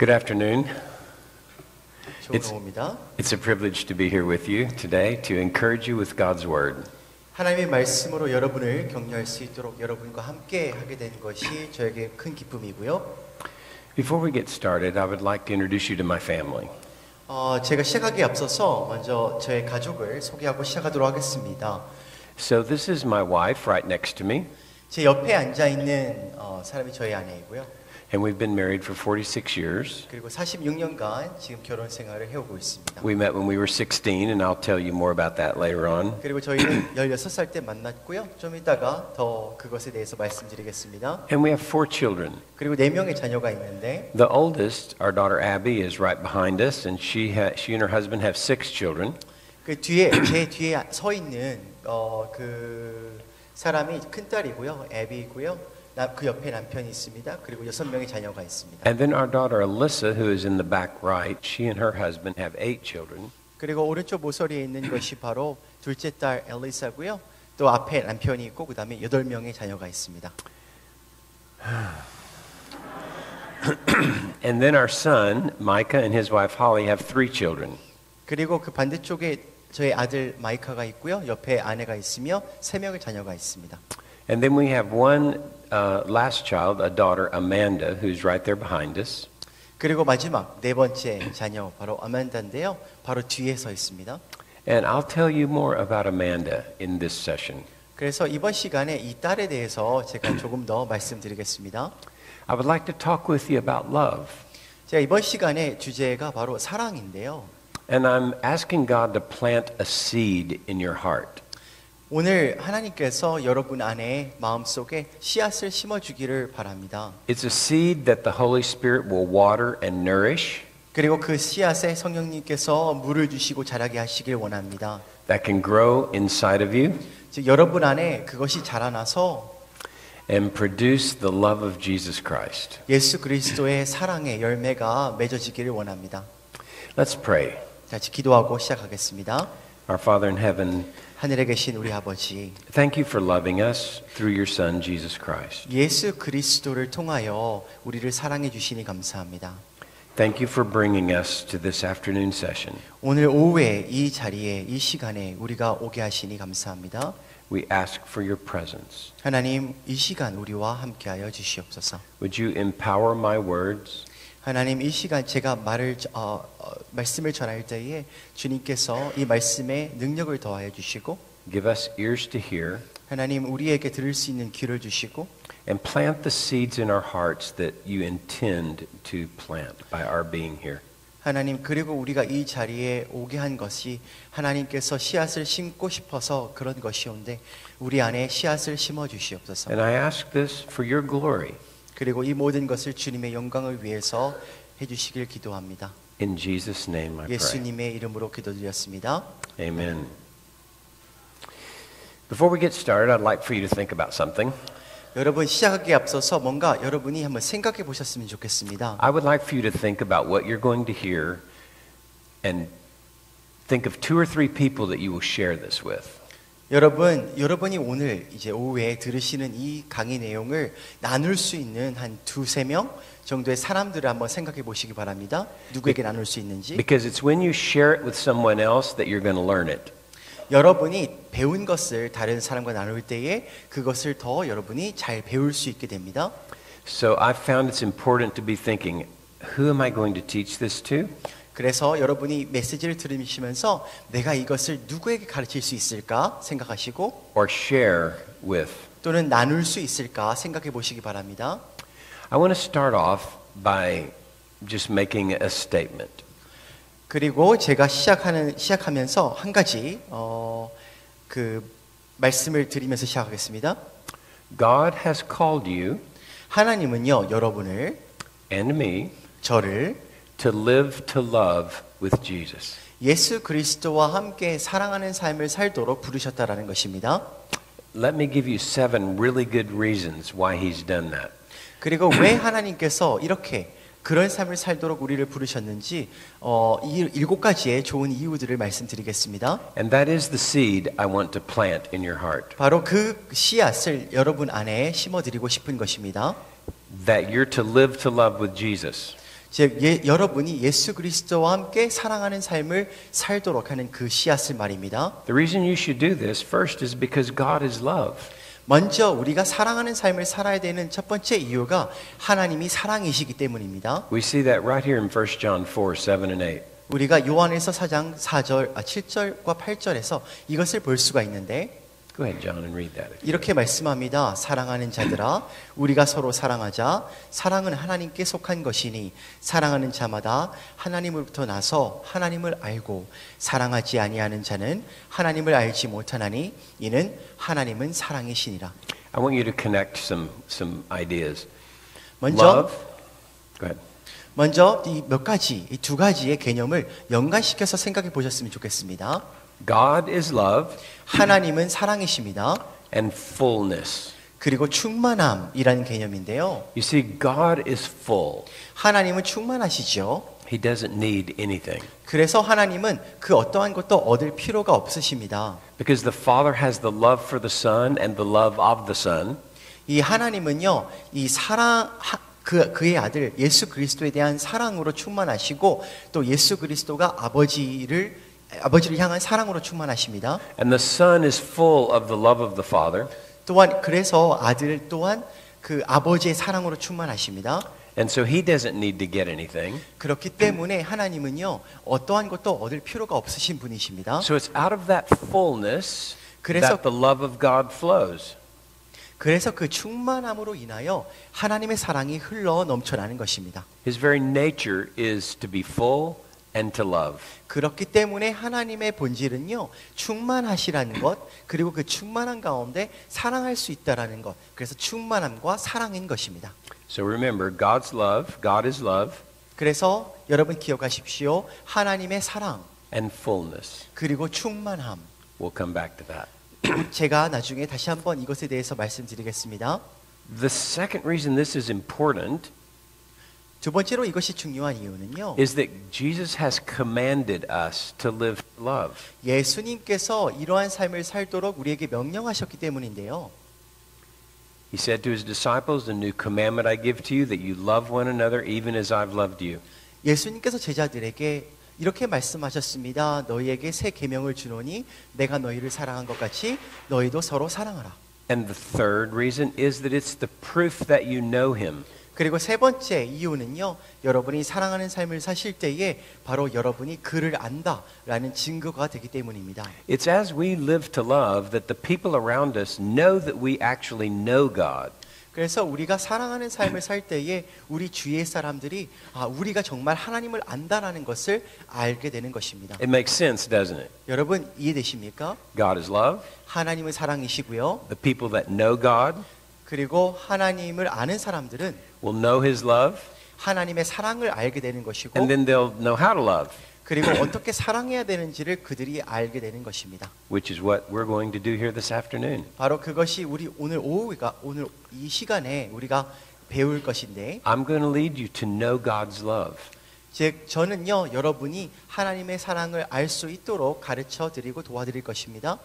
Good afternoon. 좋은 오후입니다. It's a privilege to be here with you today to encourage you with God's Word. 하나님의 말씀으로 여러분을 격려할 수 있도록 여러분과 함께 하게 된 것이 저에게 큰 기쁨이고요. Before we get started, I would like to introduce you to my family. 제가 시작하기에 앞서서 먼저 저의 가족을 소개하고 시작하도록 하겠습니다. So this is my wife right next to me, 제 옆에 앉아 있는 사람이 저희 아내이고요. and we've been married for 46 years. 그리고 46년간 지금 결혼 생활을 해오고 있습니다. We met when we were 16, and I'll tell you more about that later on. 그리고 저희는 16살 때 만났고요. 좀 이따가 더 그것에 대해서 말씀드리겠습니다. And we have 4 children. 그리고 4명의 자녀가 있는데 The oldest, our daughter Abby, is right behind us, and she and her husband have 6 children. 그 뒤에 제 뒤에 서 있는 그 사람이 큰 딸이고요, 애비이고요. 그 옆에 남편이 있습니다. 그리고 6명의 자녀가 있습니다. And then our daughter Alyssa, who is in the back right, she and her husband have 8 children. 그리고 오른쪽 모서리에 있는 것이 바로 둘째 딸 엘리사고요. 또 앞에 남편이 있고 그 다음에 8명의 자녀가 있습니다. And then our son Micah and his wife Holly have 3 children. 그리고 그 반대쪽에 저희 아들 마이카가 있고요. 옆에 아내가 있으며 3명의 자녀가 있습니다. And then we have one last child, a daughter, Amanda, who's right there behind us. 그리고 마지막 4번째 자녀 바로 아만다인데요. 바로 뒤에 서 있습니다. And I'll tell you more about Amanda in this session. 그래서 이번 시간에 이 딸에 대해서 제가 조금 더 말씀드리겠습니다. I would like to talk with you about love. 제가 이번 시간에 주제가 바로 사랑인데요. And I'm asking God to plant a seed in your heart. 오늘 하나님께서 여러분 안에 마음속에 씨앗을 심어주기를 바랍니다. It's a seed that the Holy Spirit will water and nourish. 그리고 그 씨앗에 성령님께서 물을 주시고 자라게 하시길 원합니다. That can grow inside of you. 즉 여러분 안에 그것이 자라나서 And produce the love of Jesus Christ. 예수 그리스도의 사랑의 열매가 맺어지기를 원합니다. Let's pray. 자, 기도하고 시작하겠습니다. Our Father in heaven, 하늘에 계신 우리 아버지, thank you for loving us through your Son, Jesus Christ. 예수 그리스도를 통하여 우리를 사랑해 주시니 감사합니다. Thank you for bringing us to this afternoon session. 오늘 오후에 이 자리에 이 시간에 우리가 오게 하시니 감사합니다. We ask for your presence. 하나님, 이 시간 우리와 함께하여 주시옵소서. Would you empower my words? 하나님, 이 시간 제가 말씀을 전할 때에 주님께서 이 말씀에 능력을 더하여 주시고 Give us ears to hear. 하나님, 우리에게 들을 수 있는 귀를 주시고 And plant the seeds in our hearts that you intend to plant by our being here. 하나님, 그리고 우리가 이 자리에 오게 한 것이 하나님께서 씨앗을 심고 싶어서 그런 것이온데 우리 안에 씨앗을 심어 주시옵소서. And I ask this for your glory. 그리고 이 모든 것을 주님의 영광을 위해서 해주시길 기도합니다. In Jesus' name I pray. 예수님의 이름으로 기도드렸습니다. Amen. Before we get started, I'd like for you to think about something. 여러분, 시작하기에 앞서서 뭔가 여러분이 한번 생각해 보셨으면 좋겠습니다. I would like for you to think about what you're going to hear and think of 2 or 3 people that you will share this with. 여러분이 오늘 이제 오후에 들으시는 이 강의 내용을 나눌 수 있는 한 2-3명 정도의 사람들을 한번 생각해 보시기 바랍니다. 누구에게 나눌 수 있는지. Because it's when you share it with someone else that you're going to learn it. 여러분이 배운 것을 다른 사람과 나눌 때에 그것을 더 여러분이 잘 배울 수 있게 됩니다. So I found it's important to be thinking, who am I going to teach this to? 그래서 여러분이 메시지를 들으시면서 내가 이것을 누구에게 가르칠 수 있을까 생각하시고 Or share with. 또는 나눌 수 있을까 생각해 보시기 바랍니다. I want to start off by just making a statement. 그리고 제가 시작하면서 한 가지 그 말씀을 드리면서 시작하겠습니다. God has called you 하나님은요, 여러분을 and me 저를 to live to love with Jesus. 예수 그리스도와 함께 사랑하는 삶을 살도록 부르셨다라는 것입니다. Let me give you 7 really good reasons why he's done that. 그리고 왜 하나님께서 이렇게 그런 삶을 살도록 우리를 부르셨는지 이 7가지의 좋은 이유들을 말씀드리겠습니다. And that is the seed I want to plant in your heart. 바로 그 씨앗을 여러분 안에 심어드리고 싶은 것입니다. That you're to live to love with Jesus. 즉 여러분이 예수 그리스도와 함께 사랑하는 삶을 살도록 하는 그 씨앗을 말입니다. The reason you should do this first is because God is love. 먼저 우리가 사랑하는 삶을 살아야 되는 첫 번째 이유가 하나님이 사랑이시기 때문입니다. We see that right here in 1 John 4, 7 and 8. 우리가 요한에서 4장 7절과 8절에서 이것을 볼 수가 있는데 Go ahead, John, and read that. 이렇게 말씀합니다. 사랑하는 자들아 우리가 서로 사랑하자. 사랑은 하나님께 속한 것이니 사랑하는 자마다 하나님으로부터 나서 하나님을 알고 사랑하지 아니하는 자는 하나님을 알지 못하나니 이는 하나님은 사랑이시니라. I want you to connect some ideas. 먼저 Love. Go ahead. 먼저 이 몇 가지, 이 두 가지의 개념을 연관시켜서 생각해 보셨으면 좋겠습니다. God is love 하나님은 사랑이십니다. and fullness. 그리고 충만함이라는 개념인데요. You see, God is full. 하나님은 충만하시죠. He doesn't need anything. 그래서 하나님은 그 어떠한 것도 얻을 필요가 없으십니다. Because the Father has the love for the Son and the love of the Son. 이 하나님은요, 이 사랑, 그의 아들 예수 그리스도에 대한 사랑으로 충만하시고 또 예수 그리스도가 아버지를 향한 사랑으로 충만하십니다. And the Son is full of the love of the Father. 또한 그래서 아들 또한 그 아버지의 사랑으로 충만하십니다. And so he doesn't need to get anything. 그렇기 때문에 하나님은요 어떠한 것도 얻을 필요가 없으신 분이십니다. So it's out of that fullness 그래서 that the love of God flows. 그래서 그 충만함으로 인하여 하나님의 사랑이 흘러 넘쳐나는 것입니다. His very nature is to be full and to love. 그렇기 때문에 하나님의 본질은요 충만하시라는 것 그리고 그 충만한 가운데 사랑할 수 있다라는 것 그래서 충만함과 사랑인 것입니다. So remember, God's love, God is love, 그래서 여러분 기억하십시오. 하나님의 사랑 and fullness. 그리고 충만함. We'll come back to that. 제가 나중에 다시 한번 이것에 대해서 말씀드리겠습니다. The second reason this is important 두 번째로 이것이 중요한 이유는요. is that Jesus has commanded us to live love. 예수님께서 이러한 삶을 살도록 우리에게 명령하셨기 때문인데요. He said to his disciples, "A new commandment I give to you, that you love one another, even as I've loved you." 예수님께서 제자들에게 이렇게 말씀하셨습니다. 너희에게 새 계명을 주노니 내가 너희를 사랑한 것 같이 너희도 서로 사랑하라. And the third reason is that it's the proof that you know him. 그리고 세 번째 이유는요. 여러분이 사랑하는 삶을 사실 때에 바로 여러분이 그를 안다라는 증거가 되기 때문입니다. It's as we live to love that the people around us know that we actually know God. 그래서 우리가 사랑하는 삶을 살 때에 우리 주위의 사람들이 우리가 정말 하나님을 안다라는 것을 알게 되는 것입니다. It makes sense, doesn't it? 여러분 이해되십니까? God is love. 하나님은 사랑이시고요. The people that know God 그리고 하나님을 아는 사람들은 will know his love, 하나님의 사랑을 알게 되는 것이고 and then they'll know how to love, 그리고 어떻게 사랑해야 되는지를 그들이 알게 되는 것입니다. which is what we're going to do here this afternoon. 바로 그것이 우리 오늘 이 시간에 우리가 배울 것인데 I'm going to lead you to know God's love. 즉 저는요 여러분이 하나님의 사랑을 알 수 있도록 가르쳐 드리고 도와드릴 것입니다.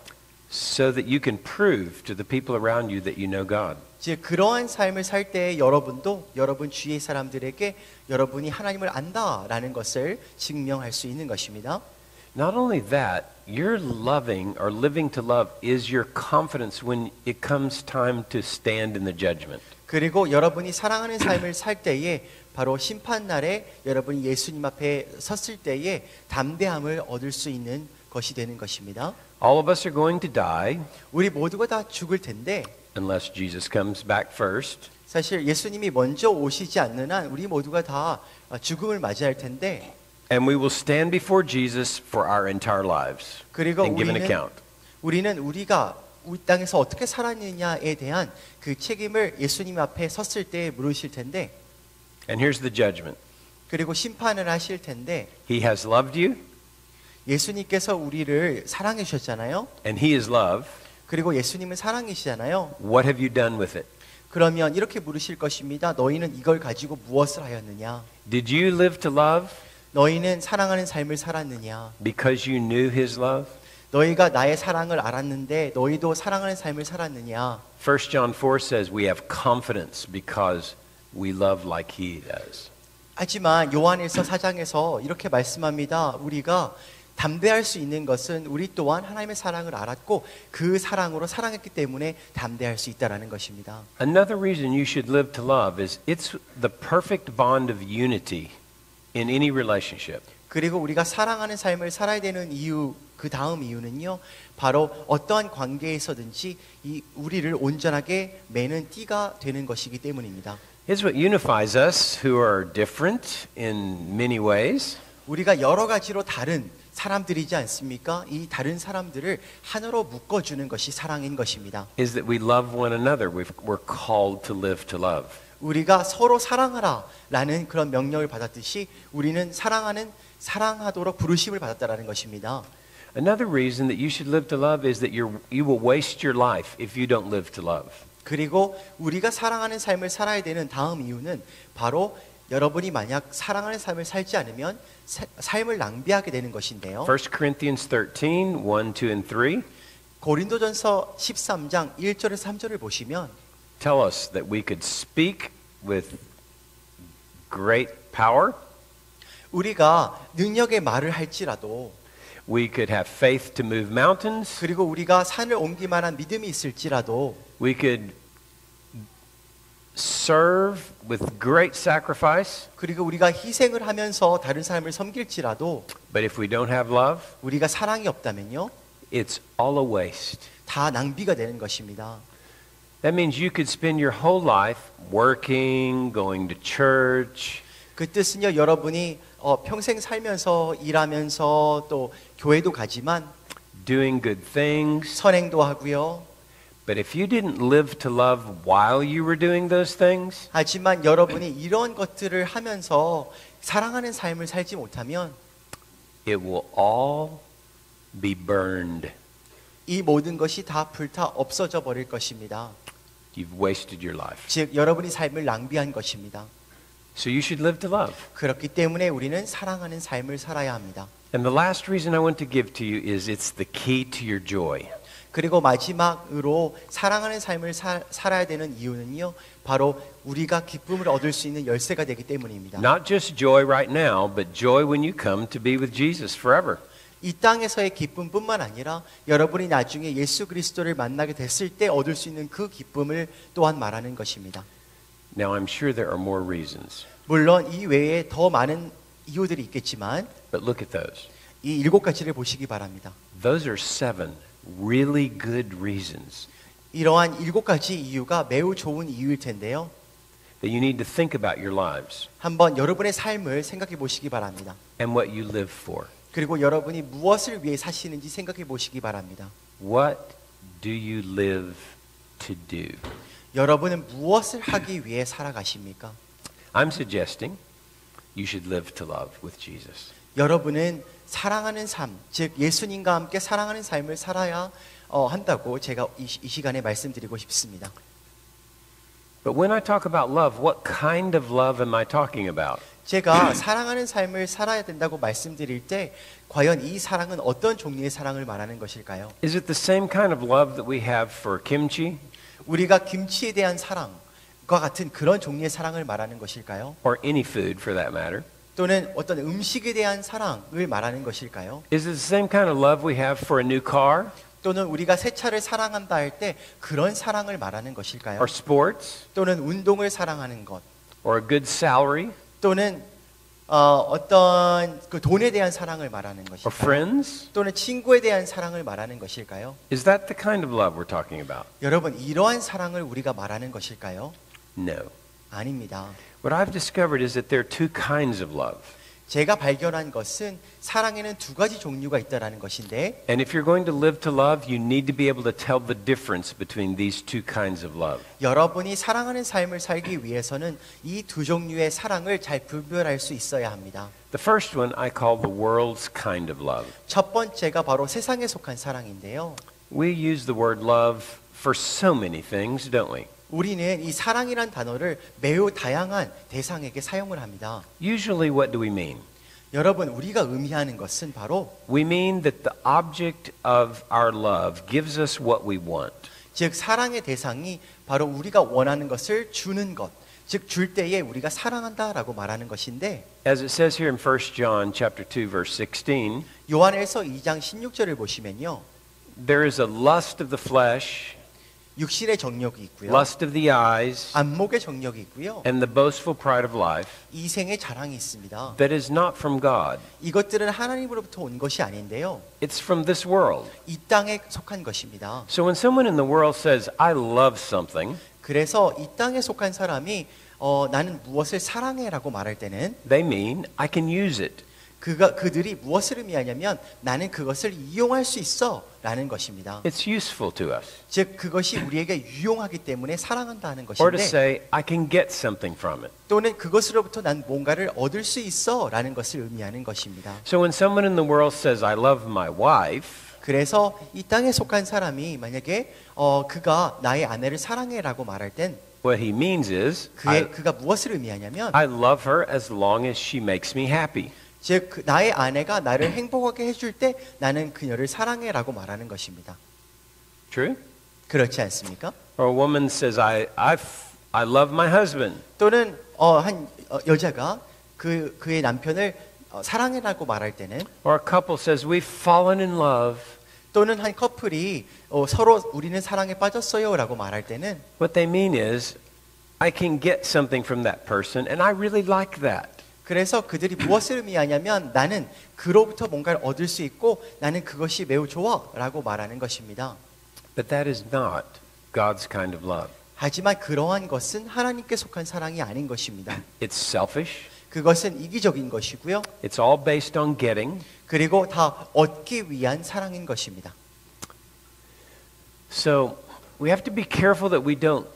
So that you can prove to the people around you that you know God. 즉 그러한 삶을 살 때 여러분도 여러분 주위의 사람들에게 여러분이 하나님을 안다라는 것을 증명할 수 있는 것입니다. Not only that, your loving or living to love is your confidence when it comes time to stand in the judgment. 그리고 여러분이 사랑하는 삶을 살 때에 바로 심판날에 여러분이 예수님 앞에 섰을 때에 담대함을 얻을 수 있는 것이 되는 것입니다. All of us are going to die 우리 모두가 다 죽을 텐데 unless Jesus comes back first. 사실 예수님이 먼저 오시지 않는 한 우리 모두가 다 죽음을 맞이할 텐데 And we will stand before Jesus for our entire lives 그리고 and give an account. 우리는 우리가 우리 땅에서 어떻게 살았느냐에 대한 그 책임을 예수님 앞에 섰을 때 물으실 텐데 And here's the judgment. 그리고 심판을 하실 텐데 He has loved you 예수님께서 우리를 사랑해 주셨잖아요. and he is love. 그리고 예수님은 사랑이시잖아요. What have you done with it? 그러면 이렇게 물으실 것입니다. 너희는 이걸 가지고 무엇을 하였느냐? Did you live to love 너희는 사랑하는 삶을 살았느냐? because you knew his love? 너희가 나의 사랑을 알았는데 너희도 사랑하는 삶을 살았느냐? 1 John 4 says we have confidence because we love like he does. 하지만 요한일서 4장에서 이렇게 말씀합니다. 우리가 담대할 수 있는 것은 우리 또한 하나님의 사랑을 알았고 그 사랑으로 사랑했기 때문에 담대할 수 있다라는 것입니다. Another reason you should live to love is it's the perfect bond of unity in any relationship. 그리고 우리가 사랑하는 삶을 살아야 되는 이유, 그 다음 이유는요, 바로 어떠한 관계에서든지 이 우리를 온전하게 매는 띠가 되는 것이기 때문입니다. It's what unifies us who are different in many ways. 우리가 여러 가지로 다른 사람들이지 않습니까? 이 다른 사람들을 하나로 묶어주는 것이 사랑인 것입니다. Is that we love one another. We're called to live to love. 우리가 서로 사랑하라 라는 그런 명령을 받았듯이 우리는 사랑하도록 부르심을 받았다라는 것입니다. Another reason that you should live to love is that you will waste your life if you don't live to love. 그리고 우리가 사랑하는 삶을 살아야 되는 다음 이유는 바로 여러분이 만약 사랑하는 삶을 살지 않으면 삶을 낭비하게 되는 것인데요. 1 Corinthians 13, 1, 2, and 3 고린도전서 13장 1절에서 3절을 보시면 tell us that we could speak with great power. 우리가 능력의 말을 할지라도 We could have faith to move mountains. 그리고 우리가 산을 옮길 만한 믿음이 있을지라도 We could serve with great sacrifice. 그리고 우리가 희생을 하면서 다른 사람을 섬길지라도 But if we don't have love, 우리가 사랑이 없다면요, it's all a waste. 다 낭비가 되는 것입니다. That means you could spend your whole life working, going to church, 그 뜻은요, 여러분이 평생 살면서 일하면서 또 교회도 가지만 doing good things. 선행도 하고요. But if you didn't live to love while you were doing those things, 하지만 여러분이 이런 것들을 하면서 사랑하는 삶을 살지 못하면 it will all be burned. 이 모든 것이 다 불타 없어져 버릴 것입니다. You've wasted your life. 즉 여러분이 삶을 낭비한 것입니다. So you should live to love. 그렇기 때문에 우리는 사랑하는 삶을 살아야 합니다. And the last reason I want to give to you is it's the key to your joy. 그리고 마지막으로 사랑하는 삶을 살아야 되는 이유는요, 바로 우리가 기쁨을 얻을 수 있는 열쇠가 되기 때문입니다. Not just joy right now, but joy when you come to be with Jesus forever. 이 땅에서의 기쁨뿐만 아니라 여러분이 나중에 예수 그리스도를 만나게 됐을 때 얻을 수 있는 그 기쁨을 또한 말하는 것입니다. Now I'm sure there are more reasons, 물론 이 외에 더 많은 이유들이 있겠지만 but look at those. 이 7가지를 보시기 바랍니다. Those are 7 really good reasons 이러한 7가지 이유가 매우 좋은 이유일 텐데요. that you need to think about your lives 한번 여러분의 삶을 생각해 보시기 바랍니다. and what you live for. 그리고 여러분이 무엇을 위해 사시는지 생각해 보시기 바랍니다. What do you live to do? 여러분은 무엇을 하기 위해 살아가십니까? I'm suggesting you should live to love with Jesus. 여러분은 사랑하는 삶, 즉 예수님과 함께 사랑하는 삶을 살아야 한다고 제가 이 시간에 말씀드리고 싶습니다. But when I talk about love, what kind of love am I talking about? 제가 사랑하는 삶을 살아야 된다고 말씀드릴 때 과연 이 사랑은 어떤 종류의 사랑을 말하는 것일까요? Is it the same kind of love that we have for kimchi 우리가 김치에 대한 사랑과 같은 그런 종류의 사랑을 말하는 것일까요? or any food for that matter? 또는 어떤 음식에 대한 사랑을 말하는 것일까요? Is it the same kind of love we have for a new car 또는 우리가 새 차를 사랑한다 할 때 그런 사랑을 말하는 것일까요? or sports 또는 운동을 사랑하는 것 or a good salary 또는 어떤 그 돈에 대한 사랑을 말하는 or 것일까요? friends? 또는 친구에 대한 사랑을 말하는 것일까요? Is that the kind of love we're talking about? 여러분, 이러한 사랑을 우리가 말하는 것일까요? No. 아닙니다. What I've discovered is that there are 2 kinds of love. 제가 발견한 것은 사랑에는 2가지 종류가 있다라는 것인데 And if you're going to live to love, you need to be able to tell the difference between these 2 kinds of love. 여러분이 사랑하는 삶을 살기 위해서는 이 2 종류의 사랑을 잘 분별할 수 있어야 합니다. The first one I call the world's kind of love. 첫 번째가 바로 세상에 속한 사랑인데요. We use the word love for so many things, don't we? 우리는 이 사랑이란 단어를 매우 다양한 대상에게 사용을 합니다. Usually what do we mean? 여러분, 우리가 의미하는 것은 바로 We mean that the object of our love gives us what we want. 즉 사랑의 대상이 바로 우리가 원하는 것을 주는 것, 즉 줄 때에 우리가 사랑한다라고 말하는 것인데 As it says here in 1 John chapter 2 verse 16, 요한일서 2장 16절을 보시면요. there is a lust of the flesh, 육신의 정욕이 있고요. lust of the eyes, 안목의 정욕이 있고요. and the boastful pride of life 이생의 자랑이 있습니다. that is not from God. 이것들은 하나님으로부터 온 것이 아닌데요. It's from this world. 이 땅에 속한 것입니다. So when someone in the world says, I love something, 그래서 이 땅에 속한 사람이 나는 무엇을 사랑해라고 말할 때는 they mean I can use it. 그들이 무엇을 의미하냐면 나는 그것을 이용할 수 있어라는 것입니다. It's useful to us. 즉 그것이 우리에게 유용하기 때문에 사랑한다는 Or to 것인데 say, I can get something from it. 또는 그것으로부터 난 뭔가를 얻을 수 있어라는 것을 의미하는 것입니다. So when someone in the world says, I love my wife, 그래서 이 땅에 속한 사람이 만약에 그가 나의 아내를 사랑해라고 말할 땐 what he means is, 그가 무엇을 의미하냐면 I love her as long as she makes me happy. 즉 나의 아내가 나를 행복하게 해줄 때 나는 그녀를 사랑해라고 말하는 것입니다. True? 그렇지 않습니까? Or a woman says, I love my husband. 또는 여자가 그의 남편을 사랑해라고 말할 때는 Or a couple says, we've fallen in love. 또는 한 커플이 서로 우리는 사랑에 빠졌어요라고 말할 때는 What they mean is, I can get something from that person and I really like that. 그래서 그들이 무엇을 의미하냐면 나는 그로부터 뭔가를 얻을 수 있고 나는 그것이 매우 좋아라고 말하는 것입니다. But that is not God's kind of love. 하지만 그러한 것은 하나님께 속한 사랑이 아닌 것입니다. It's selfish. 그것은 이기적인 것이고요. It's all based on getting. 그리고 다 얻기 위한 사랑인 것입니다. So we have to be careful that we don't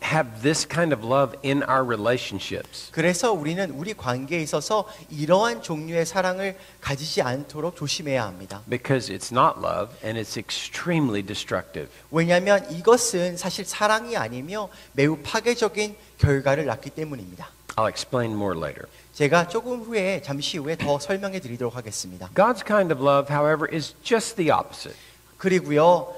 have this kind of love in our relationships. 그래서 우리는 우리 관계에 있어서 이러한 종류의 사랑을 가지지 않도록 조심해야 합니다. Because it's not love and it's extremely destructive. 왜냐하면 이것은 사실 사랑이 아니며 매우 파괴적인 결과를 낳기 때문입니다. I'll explain more later. 제가 조금 후에 잠시 후에 더 설명해 드리도록 하겠습니다. God's kind of love, however, is just the opposite. 그리고요.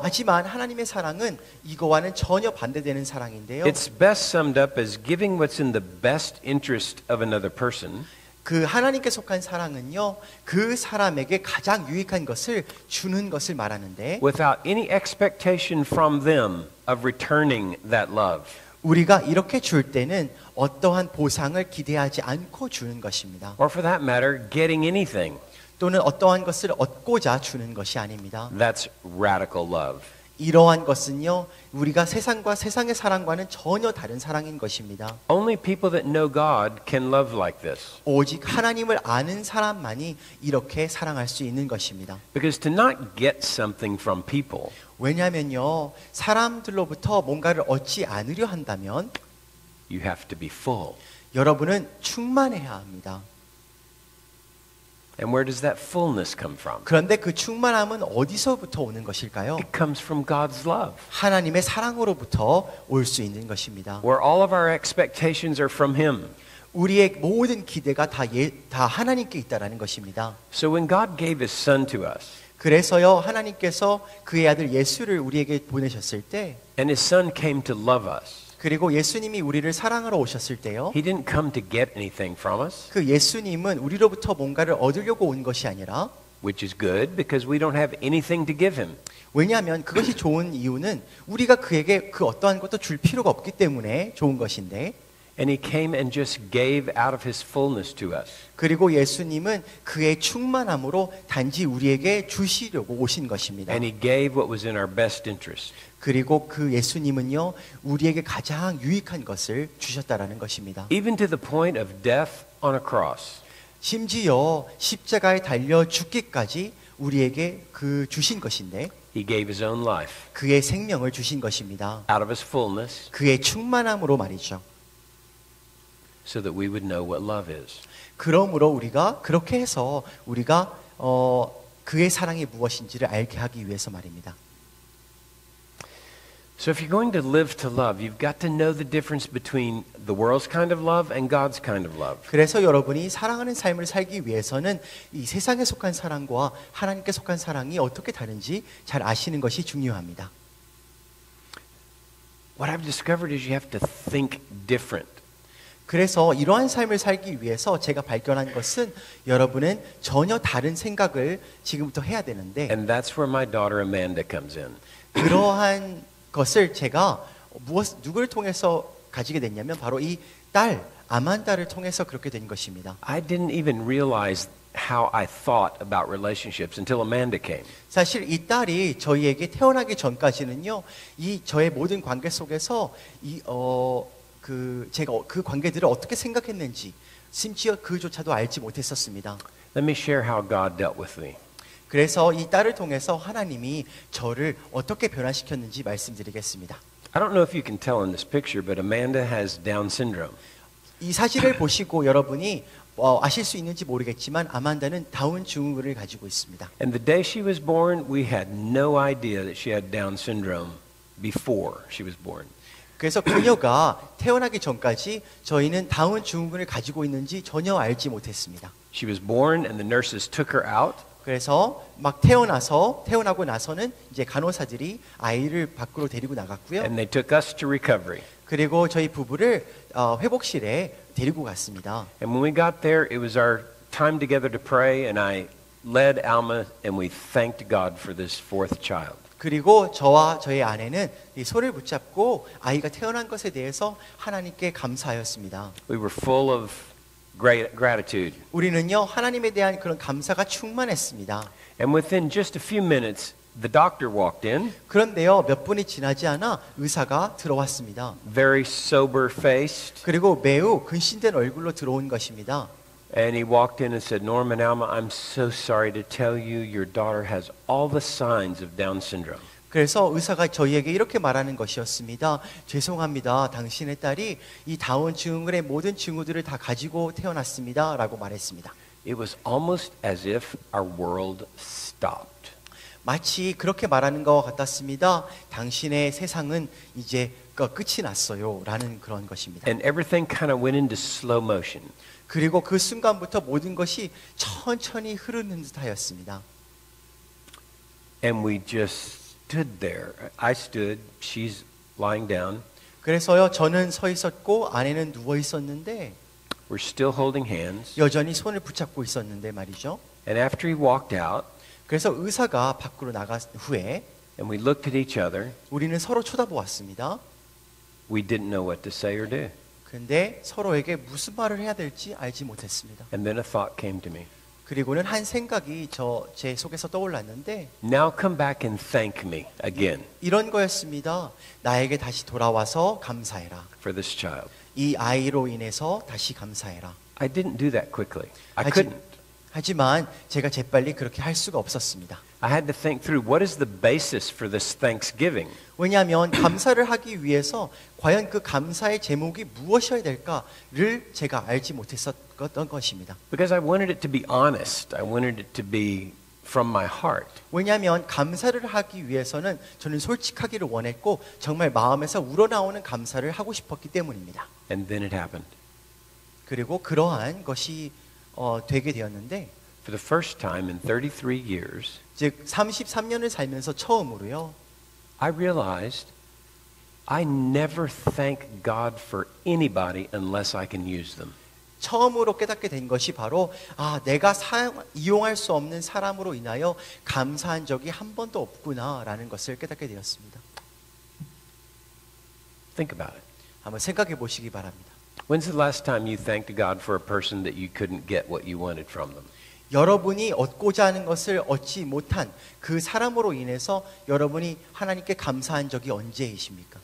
하지만 하나님의 사랑은 이거와는 전혀 반대되는 사랑인데요. It's best summed up as giving what's in the best interest of another person. 그 하나님께 속한 사랑은요. 그 사람에게 가장 유익한 것을 주는 것을 말하는데 Without any expectation from them of returning that love. 우리가 이렇게 줄 때는 어떠한 보상을 기대하지 않고 주는 것입니다. Or for that matter, getting anything. 또는 어떠한 것을 얻고자 주는 것이 아닙니다. That's radical love. 이러한 것은요. 우리가 세상과 세상의 사랑과는 전혀 다른 사랑인 것입니다. Only people that know God can love like this. 오직 하나님을 아는 사람만이 이렇게 사랑할 수 있는 것입니다. Because to not get something from people, 왜냐하면요. 사람들로부터 뭔가를 얻지 않으려 한다면 you have to be full. 여러분은 충만해야 합니다. And where does that fullness come from? 그런데 그 충만함은 어디서부터 오는 것일까요? It comes from God's love. 하나님의 사랑으로부터 올 수 있는 것입니다. Where all of our expectations are from Him. 우리의 모든 기대가 다 하나님께 있다라는 것입니다. So when God gave His Son to us, 그래서요 하나님께서 그의 아들 예수를 우리에게 보내셨을 때, and His Son came to love us, 그리고 예수님이 우리를 사랑하러 오셨을 때요, He didn't come to get anything from us, 그 예수님은 우리로부터 뭔가를 얻으려고 온 것이 아니라, which is good because we don't have anything to give Him. 왜냐하면 그것이 좋은 이유는 우리가 그에게 그 어떠한 것도 줄 필요가 없기 때문에 좋은 것인데, And He came and just gave out of His fullness to us. 그리고 예수님은 그의 충만함으로 단지 우리에게 주시려고 오신 것입니다. And He gave what was in our best interest. 그리고 그 예수님은요 우리에게 가장 유익한 것을 주셨다라는 것입니다. Even to the point of death on a cross. 심지어 십자가에 달려 죽기까지 우리에게 그 주신 것인데 He gave His own life 그의 생명을 주신 것입니다. out of His fullness 그의 충만함으로 말이죠. so that we would know what love is. 그러므로 우리가 그렇게 해서 우리가 그의 사랑이 무엇인지를 알게 하기 위해서 말입니다. So if you're going to live to love, you've got to know the difference between the world's kind of love and God's kind of love. 그래서 여러분이 사랑하는 삶을 살기 위해서는 이 세상에 속한 사랑과 하나님께 속한 사랑이 어떻게 다른지 잘 아시는 것이 중요합니다. what I've discovered is you have to think different. 그래서 이러한 삶을 살기 위해서 제가 발견한 것은 여러분은 전혀 다른 생각을 지금부터 해야 되는데 And that's where my daughter Amanda comes in. 그러한 것을 제가 누구를 통해서 가지게 됐냐면 바로 이 딸 아만다를 통해서 그렇게 된 것입니다. I didn't even realize how I thought about relationships until Amanda came. 사실 이 딸이 저희에게 태어나기 전까지는요, 이 저의 모든 관계 속에서 제가 그 관계들을 어떻게 생각했는지 심지어 그조차도 알지 못했었습니다. Let me share how God dealt with me. 그래서 이 딸을 통해서 하나님이 저를 어떻게 변화시켰는지 말씀드리겠습니다. I don't know if you can tell in this picture, but Amanda has Down syndrome. 이 사진을 보시고 여러분이 아실 수 있는지 모르겠지만 아만다는 다운 증후군을 가지고 있습니다. And the day she was born, we had no idea that she had Down syndrome before she was born. 그래서 그녀가 태어나기 전까지 저희는 다운 증후군을 가지고 있는지 전혀 알지 못했습니다. She was born and the nurses took her out. 그래서 막 태어나고 나서는 이제 간호사들이 아이를 밖으로 데리고 나갔고요. And they took us to recovery. 그리고 저희 부부를 회복실에 데리고 갔습니다. And when we got there, it was our time together to pray, and I led Alma, and we thanked God for this fourth child. 그리고 저와 저희 아내는 이 손을 붙잡고 아이가 태어난 것에 대해서 하나님께 감사하였습니다. We were full of great gratitude. 우리는요 하나님에 대한 그런 감사가 충만했습니다. And within just a few minutes, the doctor walked in, 그런데요 몇 분이 지나지 않아 의사가 들어왔습니다. very sober-faced, 그리고 매우 근심된 얼굴로 들어온 것입니다. and he walked in and said, Norm and Alma, I'm so sorry to tell you your daughter has all the signs of Down syndrome. 그래서 의사가 저희에게 이렇게 말하는 것이었습니다. 죄송합니다. 당신의 딸이 이 다운 증후군의 모든 징후들을 다 가지고 태어났습니다. 라고 말했습니다. It was almost as if our world stopped. 마치 그렇게 말하는 것과 같았습니다. 당신의 세상은 이제 끝이 났어요. 라는 그런 것입니다. And everything kind of went into slow motion. 그리고 그 순간부터 모든 것이 천천히 흐르는 듯하였습니다. And we just stood there. I stood, she's lying down. 그래서요, 저는 서 있었고 아내는 누워 있었는데 We're still holding hands. 여전히 손을 붙잡고 있었는데 말이죠. And after he walked out, 그래서 의사가 밖으로 나간 후에 and we looked at each other, 우리는 서로 쳐다보았습니다. we didn't know what to say or do. 근데 서로에게 무슨 말을 해야 될지 알지 못했습니다. And then a thought came to me. 그리고는 한 생각이 제 속에서 떠올랐는데 Now come back and thank me again 이런 거였습니다. 나에게 다시 돌아와서 감사해라. for this child. 이 아이로 인해서 다시 감사해라. I didn't do that quickly. I 하지- couldn't. 하지만 제가 재빨리 그렇게 할 수가 없었습니다. I had to think through what is the basis for this thanksgiving. 왜냐하면 감사를 하기 위해서 과연 그 감사의 제목이 무엇이어야 될까를 제가 알지 못했었던 것입니다. Because I wanted it to be honest. I wanted it to be from my heart. 왜냐하면 감사를 하기 위해서는 저는 솔직하기를 원했고 정말 마음에서 우러나오는 감사를 하고 싶었기 때문입니다. And then it happened. 그리고 그러한 것이 되게 되었는데 For the first time in 33 years, 즉 33년을 살면서 처음으로요. I realized I never thank God for anybody unless I can use them. 처음으로 깨닫게 된 것이 바로 내가 이용할 수 없는 사람으로 인하여 감사한 적이 한 번도 없구나라는 것을 깨닫게 되었습니다. Think about it. 한번 생각해 보시기 바랍니다. When's the last time you thanked God for a person that you couldn't get what you wanted from them? 여러분이 얻고자 하는 것을 얻지 못한 그 사람으로 인해서 여러분이 하나님께 감사한 적이 언제이십니까?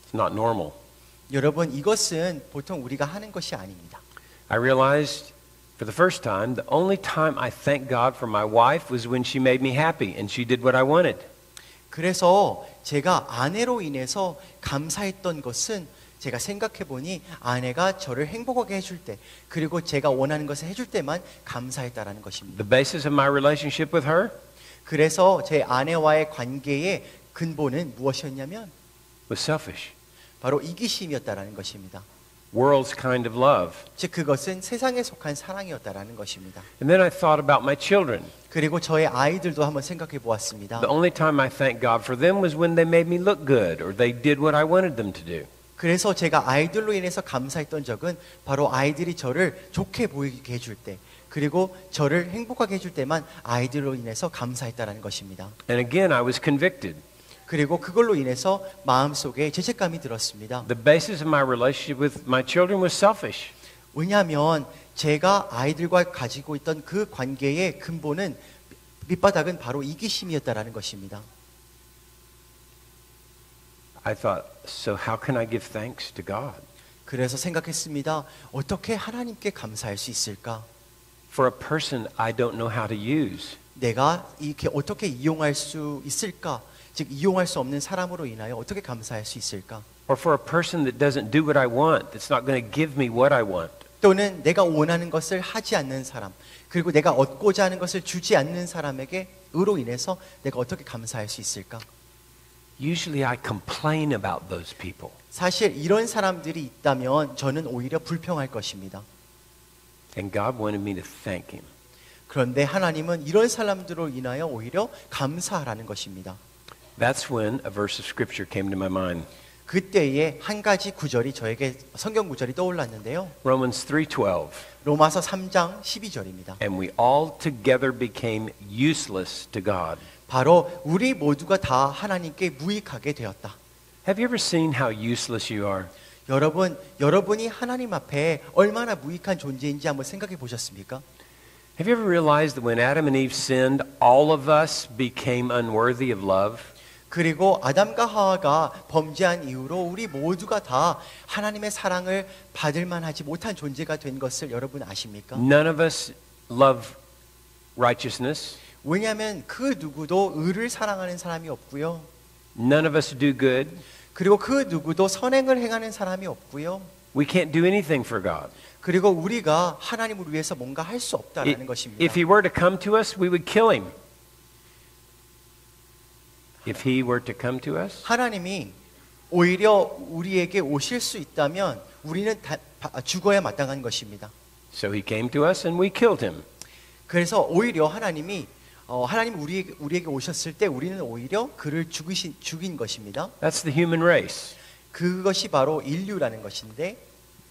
It's not normal. 여러분 이것은 보통 우리가 하는 것이 아닙니다. I realized for the first time the only time I thanked God for my wife was when she made me happy and she did what I wanted. 그래서 제가 아내로 인해서 감사했던 것은 제가 생각해 보니 아내가 저를 행복하게 해줄 때 그리고 제가 원하는 것을 해줄 때만 감사했다라는 것입니다. The basis of my relationship with her 그래서 제 아내와의 관계의 근본은 무엇이었냐면 was selfish. 바로 이기심이었다라는 것입니다. world's kind of love. 즉 그것은 세상에 속한 사랑이었다라는 것입니다. And then I thought about my children. 그리고 저의 아이들도 한번 생각해 보았습니다. The only time I thanked God for them was when they made me look good or they did what I wanted them to do. 그래서 제가 아이들로 인해서 감사했던 적은 바로 아이들이 저를 좋게 보이게 해줄 때, 그리고 저를 행복하게 해줄 때만 아이들로 인해서 감사했다라는 것입니다. And again, I was convicted. 그리고 그걸로 인해서 마음속에 죄책감이 들었습니다. The basis of my relationship with my children was selfish. 왜냐하면 제가 아이들과 가지고 있던 그 관계의 근본은, 밑바닥은 바로 이기심이었다라는 것입니다. I thought, so how can I give thanks to God? 그래서 생각했습니다. 어떻게 하나님께 감사할 수 있을까? For a person I don't know how to use. 내가 이렇게 어떻게 이용할 수 있을까? 즉 이용할 수 없는 사람으로 인하여 어떻게 감사할 수 있을까? Or for a person that doesn't do what I want, that's not going to give me what I want. 또는 내가 원하는 것을 하지 않는 사람, 그리고 내가 얻고자 하는 것을 주지 않는 사람에게 으로 인해서 내가 어떻게 감사할 수 있을까? Usually I complain about those people. 사실 이런 사람들이 있다면 저는 오히려 불평할 것입니다. And God wanted me to thank Him. 그런데 하나님은 이런 사람들로 인하여 오히려 감사하라는 것입니다. That's when a verse of Scripture came to my mind. 그때에 한 가지 구절이 저에게 성경 구절이 떠올랐는데요. Romans 3:12. 로마서 3장 12절입니다. And we all together became useless to God. 바로 우리 모두가 다 하나님께 무익하게 되었다. Have you ever seen how useless you are? 여러분이 하나님 앞에 얼마나 무익한 존재인지 한번 생각해 보셨습니까? Have you ever realized that when Adam and Eve sinned, all of us became unworthy of love? 그리고 아담과 하와가 범죄한 이후로 우리 모두가 다 하나님의 사랑을 받을 만하지 못한 존재가 된 것을 여러분 아십니까? None of us love righteousness. 왜냐하면 그 누구도 의를 사랑하는 사람이 없고요. None of us do good. 그리고 그 누구도 선행을 행하는 사람이 없고요. We can't do anything for God. 그리고 우리가 하나님을 위해서 뭔가 할 수 없다라는 것입니다. If He were to come to us, we would kill Him. If He were to come to us, 하나님이 오히려 우리에게 오실 수 있다면 우리는 죽어야 마땅한 것입니다. so He came to us and we killed Him. 그래서 오히려 하나님이 우리에게 오셨을 때 우리는 오히려 그를 죽인 것입니다. That's the human race. 그것이 바로 인류라는 것인데,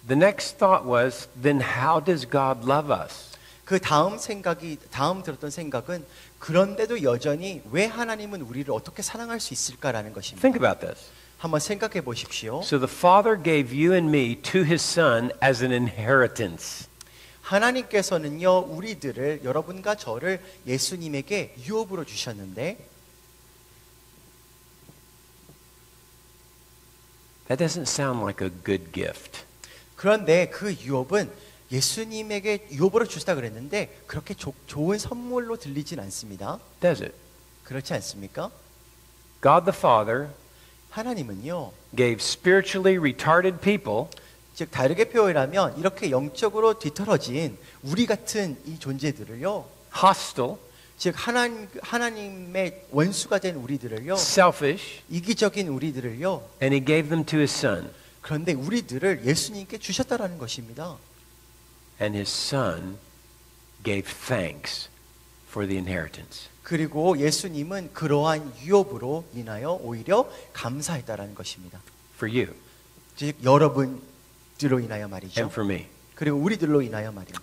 The next thought was, then how does God love us? 그 다음 들었던 생각은, 그런데도 여전히 왜 하나님은 우리를 어떻게 사랑할 수 있을까라는 것입니다. Think about this. 한번 생각해 보십시오. So the Father gave you and me to His Son as an inheritance. 하나님께서는요, 우리들을, 여러분과 저를 예수님에게 유업으로 주셨는데, That doesn't sound like a good gift. 그런데 그 유업은 예수님에게 유업으로 주시다 그랬는데 그렇게 좋은 선물로 들리진 않습니다. Does it? 그렇지 않습니까? God the Father 하나님은요, gave spiritually retarded people 즉 다르게 표현하면 이렇게 영적으로 뒤떨어진 우리 같은 이 존재들을요, hostile, 즉 하나님의 원수가 된 우리들을요, selfish, 이기적인 우리들을요, and He gave them to His Son. 그런데 우리들을 예수님께 주셨다라는 것입니다. And His Son gave thanks for the inheritance. 그리고 예수님은 그러한 유업으로 인하여 오히려 감사했다라는 것입니다. For you 즉 여러분들로 인하여 말이죠. and for me. 그리고 우리들로 인하여 말입니다.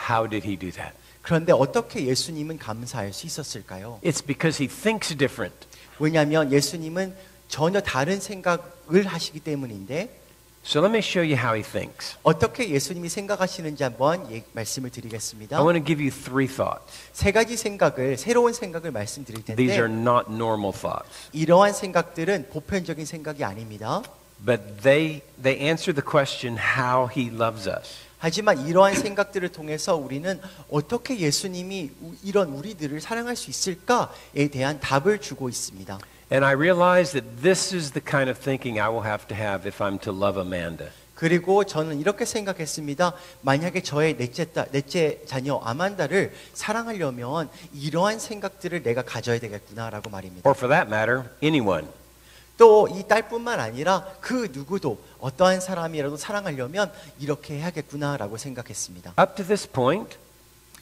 How did He do that? 그런데 어떻게 예수님은 감사할 수 있었을까요? It's because He thinks different. 왜냐하면 예수님은 전혀 다른 생각을 하시기 때문인데, So let me show you how He thinks. 어떻게 예수님이 생각하시는지 한번 말씀을 드리겠습니다. I want to give you three thoughts. 세 가지 새로운 생각을 말씀드릴 These are 텐데, not normal thoughts, 이러한 생각들은 보편적인 생각이 아닙니다. but they answer the question how He loves us. 하지만 이러한 생각들을 통해서 우리는 어떻게 예수님이 이런 우리들을 사랑할 수 있을까에 대한 답을 주고 있습니다. And I realize that this is the kind of thinking I will have to have if I'm to love Amanda. 그리고 저는 이렇게 생각했습니다. 만약에 저의 넷째 자녀 아만다를 사랑하려면 이러한 생각들을 내가 가져야 되겠구나라고 말입니다. Or for that matter, anyone. 또 이 딸뿐만 아니라 그 누구도 어떠한 사람이라도 사랑하려면 이렇게 해야겠구나라고 생각했습니다. Up to this point,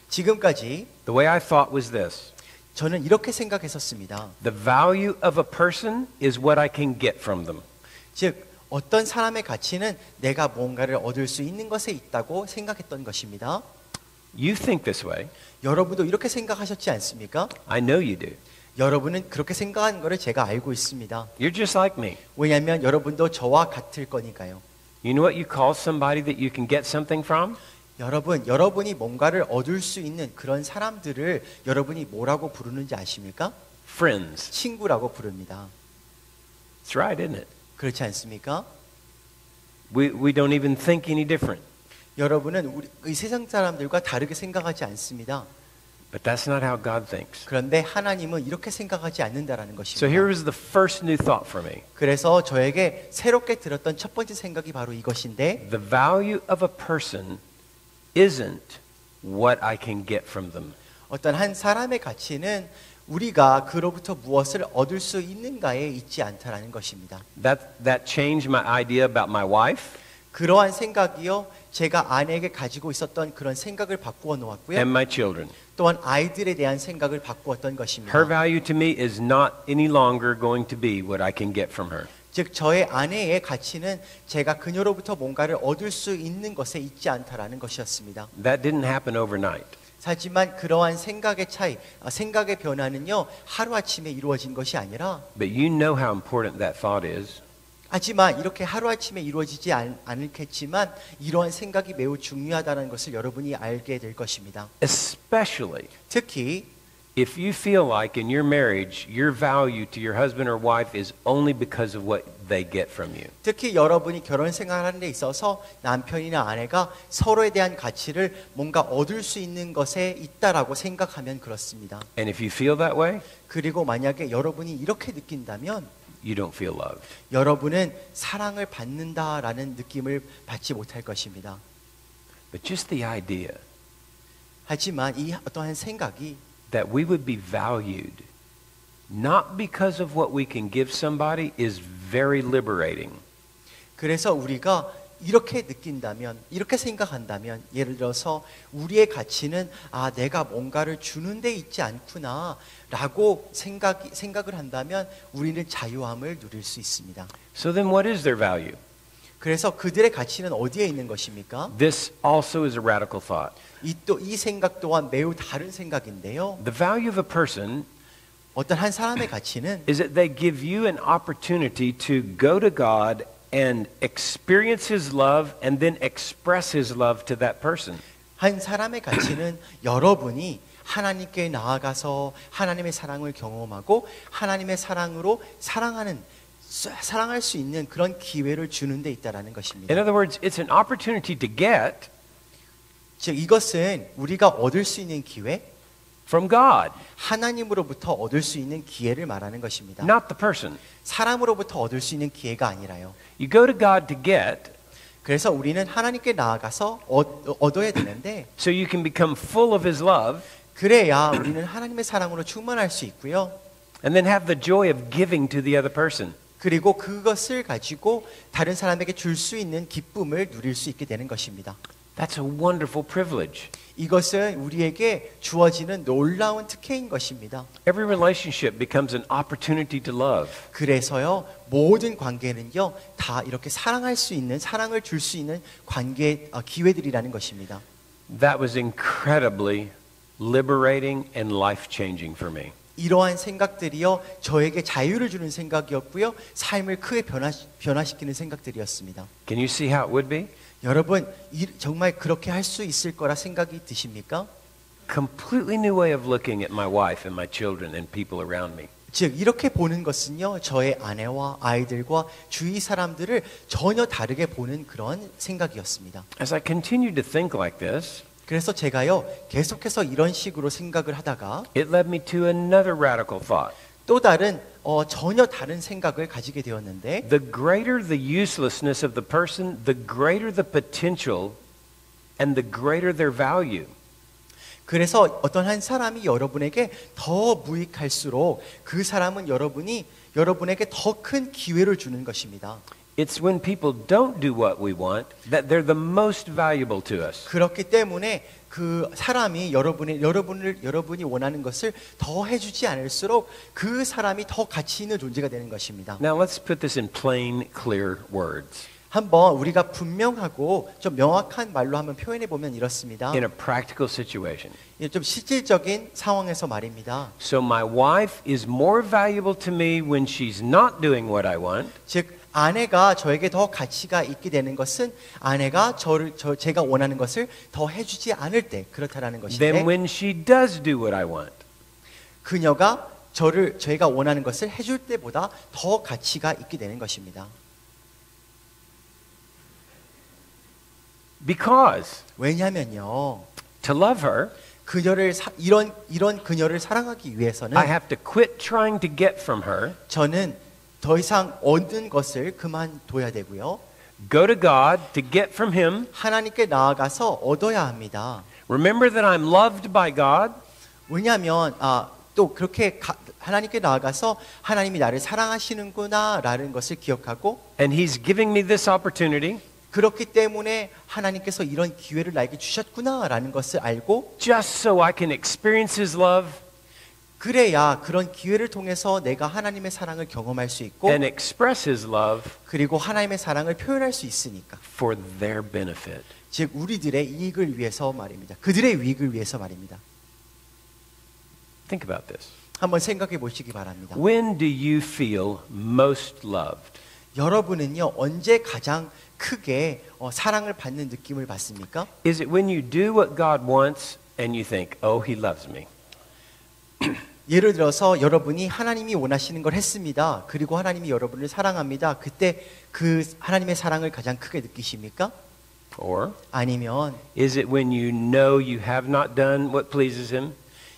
지금까지 the way I thought was this. 저는 이렇게 생각했었습니다. The value of a person is what I can get from them. 즉 어떤 사람의 가치는 내가 뭔가를 얻을 수 있는 것에 있다고 생각했던 것입니다. You think this way. 여러분도 이렇게 생각하셨지 않습니까? I know you do. 여러분은 그렇게 생각하는 것을 제가 알고 있습니다. You're just like me. 왜냐하면 여러분도 저와 같을 거니까요. You know what you call somebody that you can get something from? 여러분이 뭔가를 얻을 수 있는 그런 사람들을 여러분이 뭐라고 부르는지 아십니까? Friends. 친구라고 부릅니다. That's right, isn't it? 그렇지 않습니까? We don't even think any different. 여러분은 이 세상 사람들과 다르게 생각하지 않습니다. But that's not how God thinks. 그런데 하나님은 이렇게 생각하지 않는다라는 So 것입니다. here was the first new thought for me. 그래서 저에게 새롭게 들었던 첫 번째 생각이 바로 이것인데 The value of a person isn't what I can get from them. 어떤 한 사람의 가치는 우리가 그로부터 무엇을 얻을 수 있는가에 있지 않다라는 것입니다. That changed my idea about my wife 그러한 생각이요, 제가 아내에게 가지고 있었던 그런 생각을 바꾸어 놓았고요. and my children. 또한 아이들에 대한 생각을 바꾸었던 것입니다. Her value to me is not any longer going to be what I can get from her. 즉 저의 아내의 가치는 제가 그녀로부터 뭔가를 얻을 수 있는 것에 있지 않다라는 것이었습니다. That didn't happen overnight. 하지만 그러한 생각의 차이, 생각의 변화는요, 하루아침에 이루어진 것이 아니라 But you know how important that thought is. 하지만 이렇게 하루아침에 이루어지지 않겠지만 이러한 생각이 매우 중요하다는 것을 여러분이 알게 될 것입니다. Especially 특히 if you feel like in your marriage your value to your husband or wife is only because of what they get from you. 특히 여러분이 결혼 생활하는 데 있어서 남편이나 아내가 서로에 대한 가치를 뭔가 얻을 수 있는 것에 있다라고 생각하면 그렇습니다. And if you feel that way, 그리고 만약에 여러분이 이렇게 느낀다면 you don't feel loved. 여러분은 사랑을 받는다라는 느낌을 받지 못할 것입니다. But just the idea 하지만 이 어떠한 생각이 that we would be valued not because of what we can give somebody is very liberating. 그래서 우리가 이렇게 느낀다면, 이렇게 생각한다면, 예를 들어서 우리의 가치는 내가 뭔가를 주는 데 있지 않구나 라고 생각을 한다면 우리는 자유함을 누릴 수 있습니다. So then what is their value? 그래서 그들의 가치는 어디에 있는 것입니까? This also is a radical thought. 이 생각 또한 매우 다른 생각인데요. The value of a person 어떤 한 사람의 가치는 is that they give you an opportunity to go to God and experience His love and then express His love to that person. 한 사람의 가치는 여러분이 하나님께 나아가서 하나님의 사랑을 경험하고 하나님의 사랑으로 사랑할 수 있는 그런 기회를 주는 데 있다라는 것입니다. In other words, it's an opportunity to get 즉 이것은 우리가 얻을 수 있는 기회, from God, 하나님으로부터 얻을 수 있는 기회를 말하는 것입니다. not the person. 사람으로부터 얻을 수 있는 기회가 아니라요. You go to God to get 그래서 우리는 하나님께 나아가서 얻어야 되는데 so you can become full of His love 그래야 우리는 하나님의 사랑으로 충만할 수 있고요. and then have the joy of giving to the other person. 그리고 그것을 가지고 다른 사람에게 줄 수 있는 기쁨을 누릴 수 있게 되는 것입니다. That's a wonderful privilege. 이것은 우리에게 주어지는 놀라운 특혜인 것입니다. Every relationship becomes an opportunity to love. 그래서요, 모든 관계는요, 다 이렇게 사랑할 수 있는, 사랑을 줄 수 있는 기회들이라는 것입니다. That was incredibly liberating and life-changing for me. 이러한 생각들이요, 저에게 자유를 주는 생각이었고요, 삶을 크게 변화시키는 생각들이었습니다. Can you see how it would be? 여러분, 정말 그렇게 할 수 있을 거라 생각이 드십니까? Completely new way of looking at my wife and my children and people around me. 즉 이렇게 보는 것은요, 저의 아내와 아이들과 주위 사람들을 전혀 다르게 보는 그런 생각이었습니다. As I continued to think like this, 그래서 제가요, 계속해서 이런 식으로 생각을 하다가 it led me to another radical thought. 또 다른 전혀 다른 생각을 가지게 되었는데 The greater the uselessness of the person, the greater the potential and the greater their value. 그래서 어떤 한 사람이 여러분에게 더 무익할수록 그 사람은 여러분이 여러분에게 더 큰 기회를 주는 것입니다. It's when people don't do what we want that they're the most valuable to us. 그렇기 때문에 그 사람이 여러분이 원하는 것을 더 해주지 않을수록 그 사람이 더 가치 있는 존재가 되는 것입니다. Now let's put this in plain, clear words. 한번 우리가 분명하고 좀 명확한 말로 한번 표현해 보면 이렇습니다. In a practical situation. 좀 실질적인 상황에서 말입니다. So my wife is more valuable to me when she's not doing what I want. 즉 아내가 저에게 더 가치가 있게 되는 것은 아내가 제가 원하는 것을 더 해주지 않을 때 그렇다라는 것인데 Than when she does do what I want. 그녀가 제가 원하는 것을 해줄 때보다 더 가치가 있게 되는 것입니다. Because 왜냐하면요, to love her, 이런 그녀를 사랑하기 위해서는 I have to quit trying to get from her, 저는 더 이상 얻는 것을 그만둬야 되고요. go to God to get from Him. 하나님께 나아가서 얻어야 합니다. Remember that I'm loved by God. 왜냐하면 또 그렇게 하나님께 나아가서 하나님이 나를 사랑하시는구나라는 것을 기억하고 And He's giving me this opportunity 그렇기 때문에 하나님께서 이런 기회를 나에게 주셨구나라는 것을 알고 just so I can experience His love 그래야 그런 기회를 통해서 내가 하나님의 사랑을 경험할 수 있고 and express His love 그리고 하나님의 사랑을 표현할 수 있으니까. for their benefit. 즉 우리들의 이익을 위해서 말입니다. 그들의 이익을 위해서 말입니다. Think about this. 한번 생각해 보시기 바랍니다. When do you feel most loved? 여러분은요 언제 가장 크게 사랑을 받는 느낌을 받습니까? Is it when you do what God wants and you think, oh, He loves me? 예를 들어서 여러분이 하나님이 원하시는 걸 했습니다. 그리고 하나님이 여러분을 사랑합니다. 그때 그 하나님의 사랑을 가장 크게 느끼십니까? Or 아니면 is it when you know you have not done what pleases Him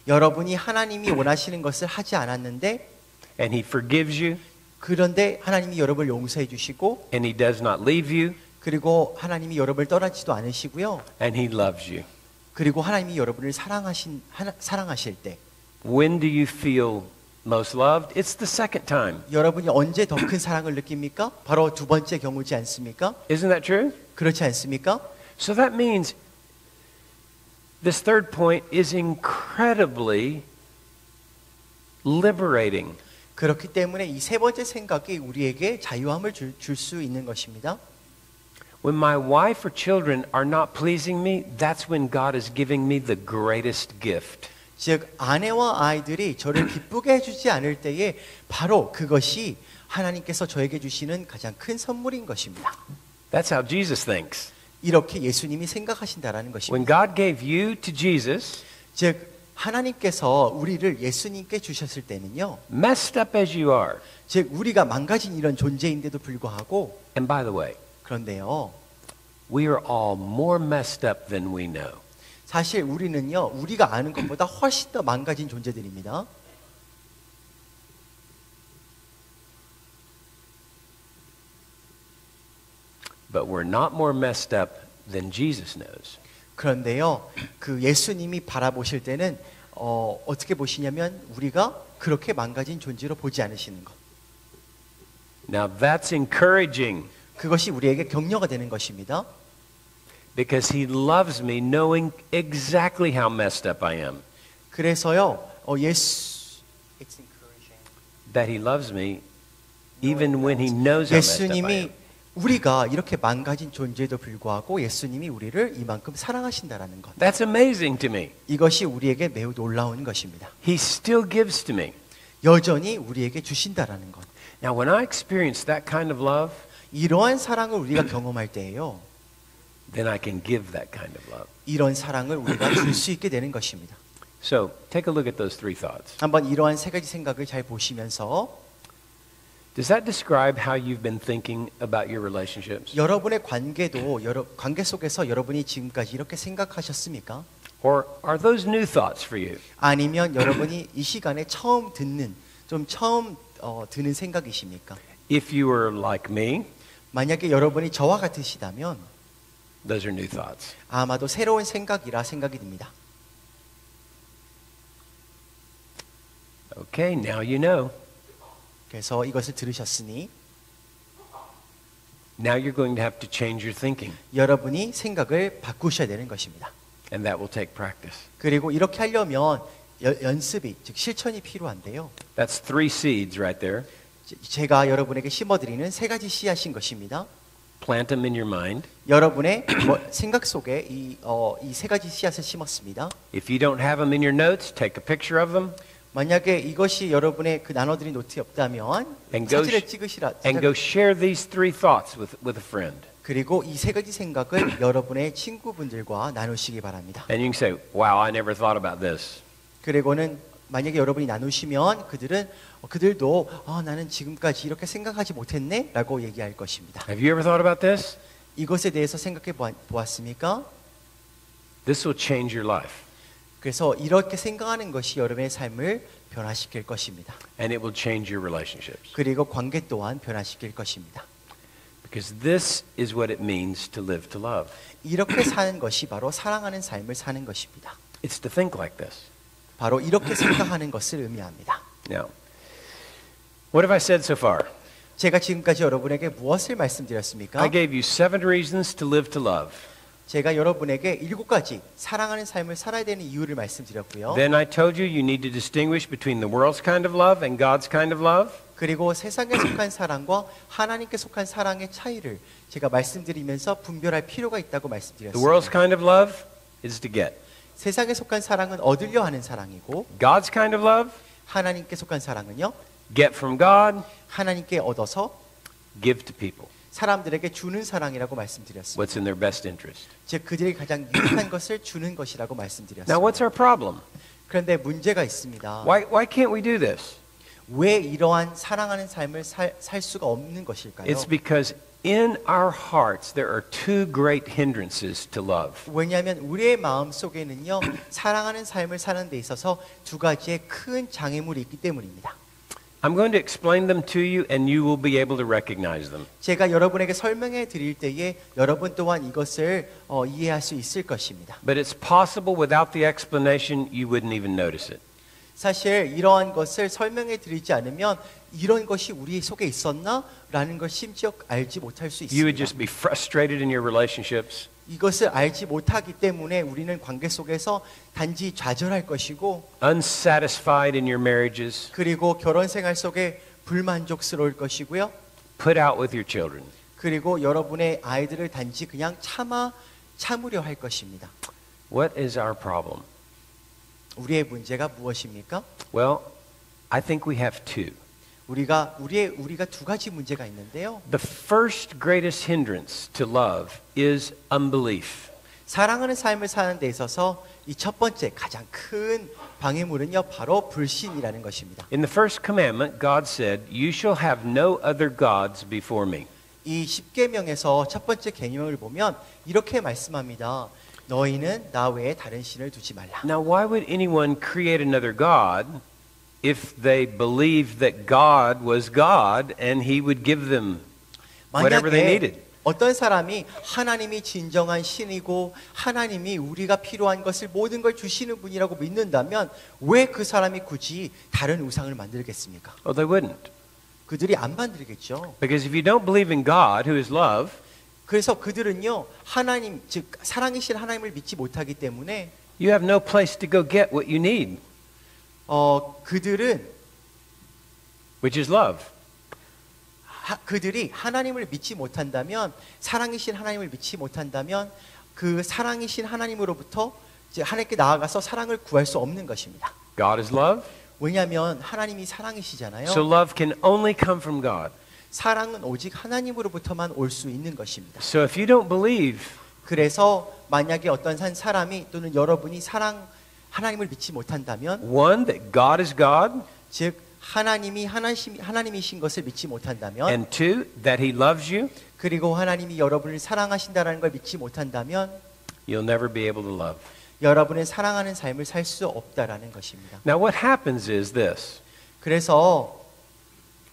여러분이 하나님이 원하시는 것을 하지 않았는데 and He forgives you 그런데 하나님이 여러분을 용서해 주시고 and He does not leave you 그리고 하나님이 여러분을 떠나지도 않으시고요. and He loves you? 그리고 하나님이 여러분을 사랑하실 때 When do you feel most loved? It's the second time. 여러분이 언제 더 큰 사랑을 느낍니까? 바로 두 번째 경우지 않습니까? Isn't that true? 그렇지 않습니까? So that means this third point is incredibly liberating. 그렇기 때문에 이 세 번째 생각이 우리에게 자유함을 줄 수 있는 것입니다. When my wife or children are not pleasing me, that's when God is giving me the greatest gift. 즉 아내와 아이들이 저를 기쁘게 해주지 않을 때에 바로 그것이 하나님께서 저에게 주시는 가장 큰 선물인 것입니다. That's how Jesus thinks. 이렇게 예수님이 생각하신다라는 When 것입니다. God gave you to Jesus, 즉 하나님께서 우리를 예수님께 주셨을 때는요. messed up as you are, 즉 우리가 망가진 이런 존재인데도 불구하고 and by the way, 그런데요. we are all more messed up than we know. 사실 우리는요. 우리가 아는 것보다 훨씬 더 망가진 존재들입니다. But we're not more messed up than Jesus knows. 그런데요. 그 예수님이 바라보실 때는 어떻게 보시냐면 우리가 그렇게 망가진 존재로 보지 않으시는 것. Now that's encouraging 그것이 우리에게 격려가 되는 것입니다. because He loves me knowing exactly how messed up I am. 그래서요. That He loves me even when He knows how messed up I 예수님이 am. 우리가 이렇게 망가진 존재에도 불구하고 예수님이 우리를 이만큼 사랑하신다라는 것. That's amazing to me. 이것이 우리에게 매우 놀라운 것입니다. He still gives to me. 여전히 우리에게 주신다라는 것. Now when I experience that kind of love, 이러한 사랑을 우리가 경험할 때에요. then I can give that kind of love. 이런 사랑을 우리가 줄 수 있게 되는 것입니다. So take a look at those three thoughts. 한번 이러한 세 가지 생각을 잘 보시면서 Does that describe how you've been thinking about your relationships? 여러분의 관계 속에서 여러분이 지금까지 이렇게 생각하셨습니까? Or are those new thoughts for you? 아니면 여러분이 이 시간에 처음 드는 생각이십니까? If you were like me, 만약에 여러분이 저와 같으시다면 those are new thoughts. 아마도 새로운 생각이라 생각이 듭니다. Okay, now you know. 그래서 이것을 들으셨으니 now you're going to have to change your thinking. 여러분이 생각을 바꾸셔야 되는 것입니다. And that will take practice. 그리고 이렇게 하려면 연습이 즉 실천이 필요한데요. That's 3 seeds right there. 제가 여러분에게 심어드리는 3가지 씨앗인 것입니다. Plant them in your mind. 여러분의 생각 속에 이 3가지 씨앗을 심었습니다. If you don't have them in your notes, take a picture of them 만약에 이것이 여러분의 그 나눠드린 노트에 없다면 사진을 찍으시라. and go share these 3 thoughts with a friend. 그리고 이 3가지 생각을 여러분의 친구분들과 나누시기 바랍니다. And you can say, wow, I never thought about this. 그리고는 만약에 여러분이 나누시면 그들도 나는 지금까지 이렇게 생각하지 못했네 라고 얘기할 것입니다. Have you ever thought about this? 이것에 대해서 생각해 보았습니까? This will change your life. 그래서 이렇게 생각하는 것이 여러분의 삶을 변화시킬 것입니다. And it will change your relationships. 그리고 관계 또한 변화시킬 것입니다. Because this is what it means to live to love. 이렇게 사는 것이 바로 사랑하는 삶을 사는 것입니다. It's to think like this. 바로 이렇게 생각하는 것을 의미합니다. Now, what have I said so far? 제가 지금까지 여러분에게 무엇을 말씀드렸습니까? I gave you 7 reasons to live to love. 제가 여러분에게 7가지 사랑하는 삶을 살아야 되는 이유를 말씀드렸고요. Then I told you you need to distinguish between the world's kind of love and God's kind of love. 그리고 세상에 속한 사랑과 하나님께 속한 사랑의 차이를 제가 말씀드리면서 분별할 필요가 있다고 The 말씀드렸습니다. world's kind of love is to get. 세상에 속한 사랑은 얻으려 하는 사랑이고 God's kind of love, 하나님께 속한 사랑은요. get from God, 하나님께 얻어서 give to people. 사람들에게 주는 사랑이라고 말씀드렸습니다. What's in their best interest. 즉 그들에게 가장 유익한 것을 주는 것이라고 Now, 말씀드렸습니다. what's our problem? 그런데 문제가 있습니다. Why can't we do this? 왜 이러한 사랑하는 삶을 살 수가 없는 것일까요? It's because in our hearts there are 2 great hindrances to love. 왜냐하면 우리의 마음 속에는요 사랑하는 삶을 사는 데 있어서 2가지의 큰 장애물이 있기 때문입니다. I'm going to explain them to you and you will be able to recognize them. 제가 여러분에게 설명해 드릴 때에 여러분 또한 이것을 이해할 수 있을 것입니다. But it's possible without the explanation you wouldn't even notice it. 사실 이러한 것을 설명해 드리지 않으면 이런 것이 우리 속에 있었나? 라는 걸 심지어 알지 못할 수 You would 있습니다. just be frustrated in your relationships. 이것을 알지 못하기 때문에 우리는 관계 속에서 단지 좌절할 것이고 Unsatisfied in your marriages. 그리고 결혼 생활 속에 불만족스러울 것이고요. Put out with your children. 그리고 여러분의 아이들을 단지 그냥 참으려 할 것입니다. What is our problem? 우리의 문제가 무엇입니까? Well, I think we have 2. 우리가 2가지 문제가 있는데요. The first greatest hindrance to love is unbelief. 사랑하는 삶을 사는 데 있어서 이 첫 번째 가장 큰 방해물은요 바로 불신이라는 것입니다. In the first commandment, God said, "You shall have no other gods before me." 이 십계명에서 첫 번째 계명을 보면 이렇게 말씀합니다. 너희는 나 외에 다른 신을 두지 말라. Now, why would anyone create another god if they believed that God was God and He would give them whatever they needed? 어떤 사람이 하나님이 진정한 신이고 하나님이 우리가 필요한 것을 모든 걸 주시는 분이라고 믿는다면 왜 그 사람이 굳이 다른 우상을 만들겠습니까? Well, they wouldn't. 그들이 안 만들겠죠. Because if you don't believe in God, who is love, 그래서 그들은요 하나님 즉 사랑이신 하나님을 믿지 못하기 때문에 you have no place to go get what you need, 그들은 which is love. 그들이 하나님을 믿지 못한다면 사랑이신 하나님을 믿지 못한다면 그 사랑이신 하나님으로부터 이제 하나님께 나아가서 사랑을 구할 수 없는 것입니다. God is love, 왜냐하면 하나님이 사랑이시잖아요. so love can only come from God. 사랑은 오직 하나님으로부터만 올 수 있는 것입니다. So if you don't believe 그래서 만약에 어떤 한 사람이 또는 여러분이 하나님을 믿지 못한다면 one, that God is God, 즉 하나님이신 것을 믿지 못한다면 and 2, that He loves you, 그리고 하나님이 여러분을 사랑하신다는 걸 믿지 못한다면 you'll never be able to love. 여러분은 사랑하는 삶을 살 수 없다라는 것입니다. Now what happens is this. 그래서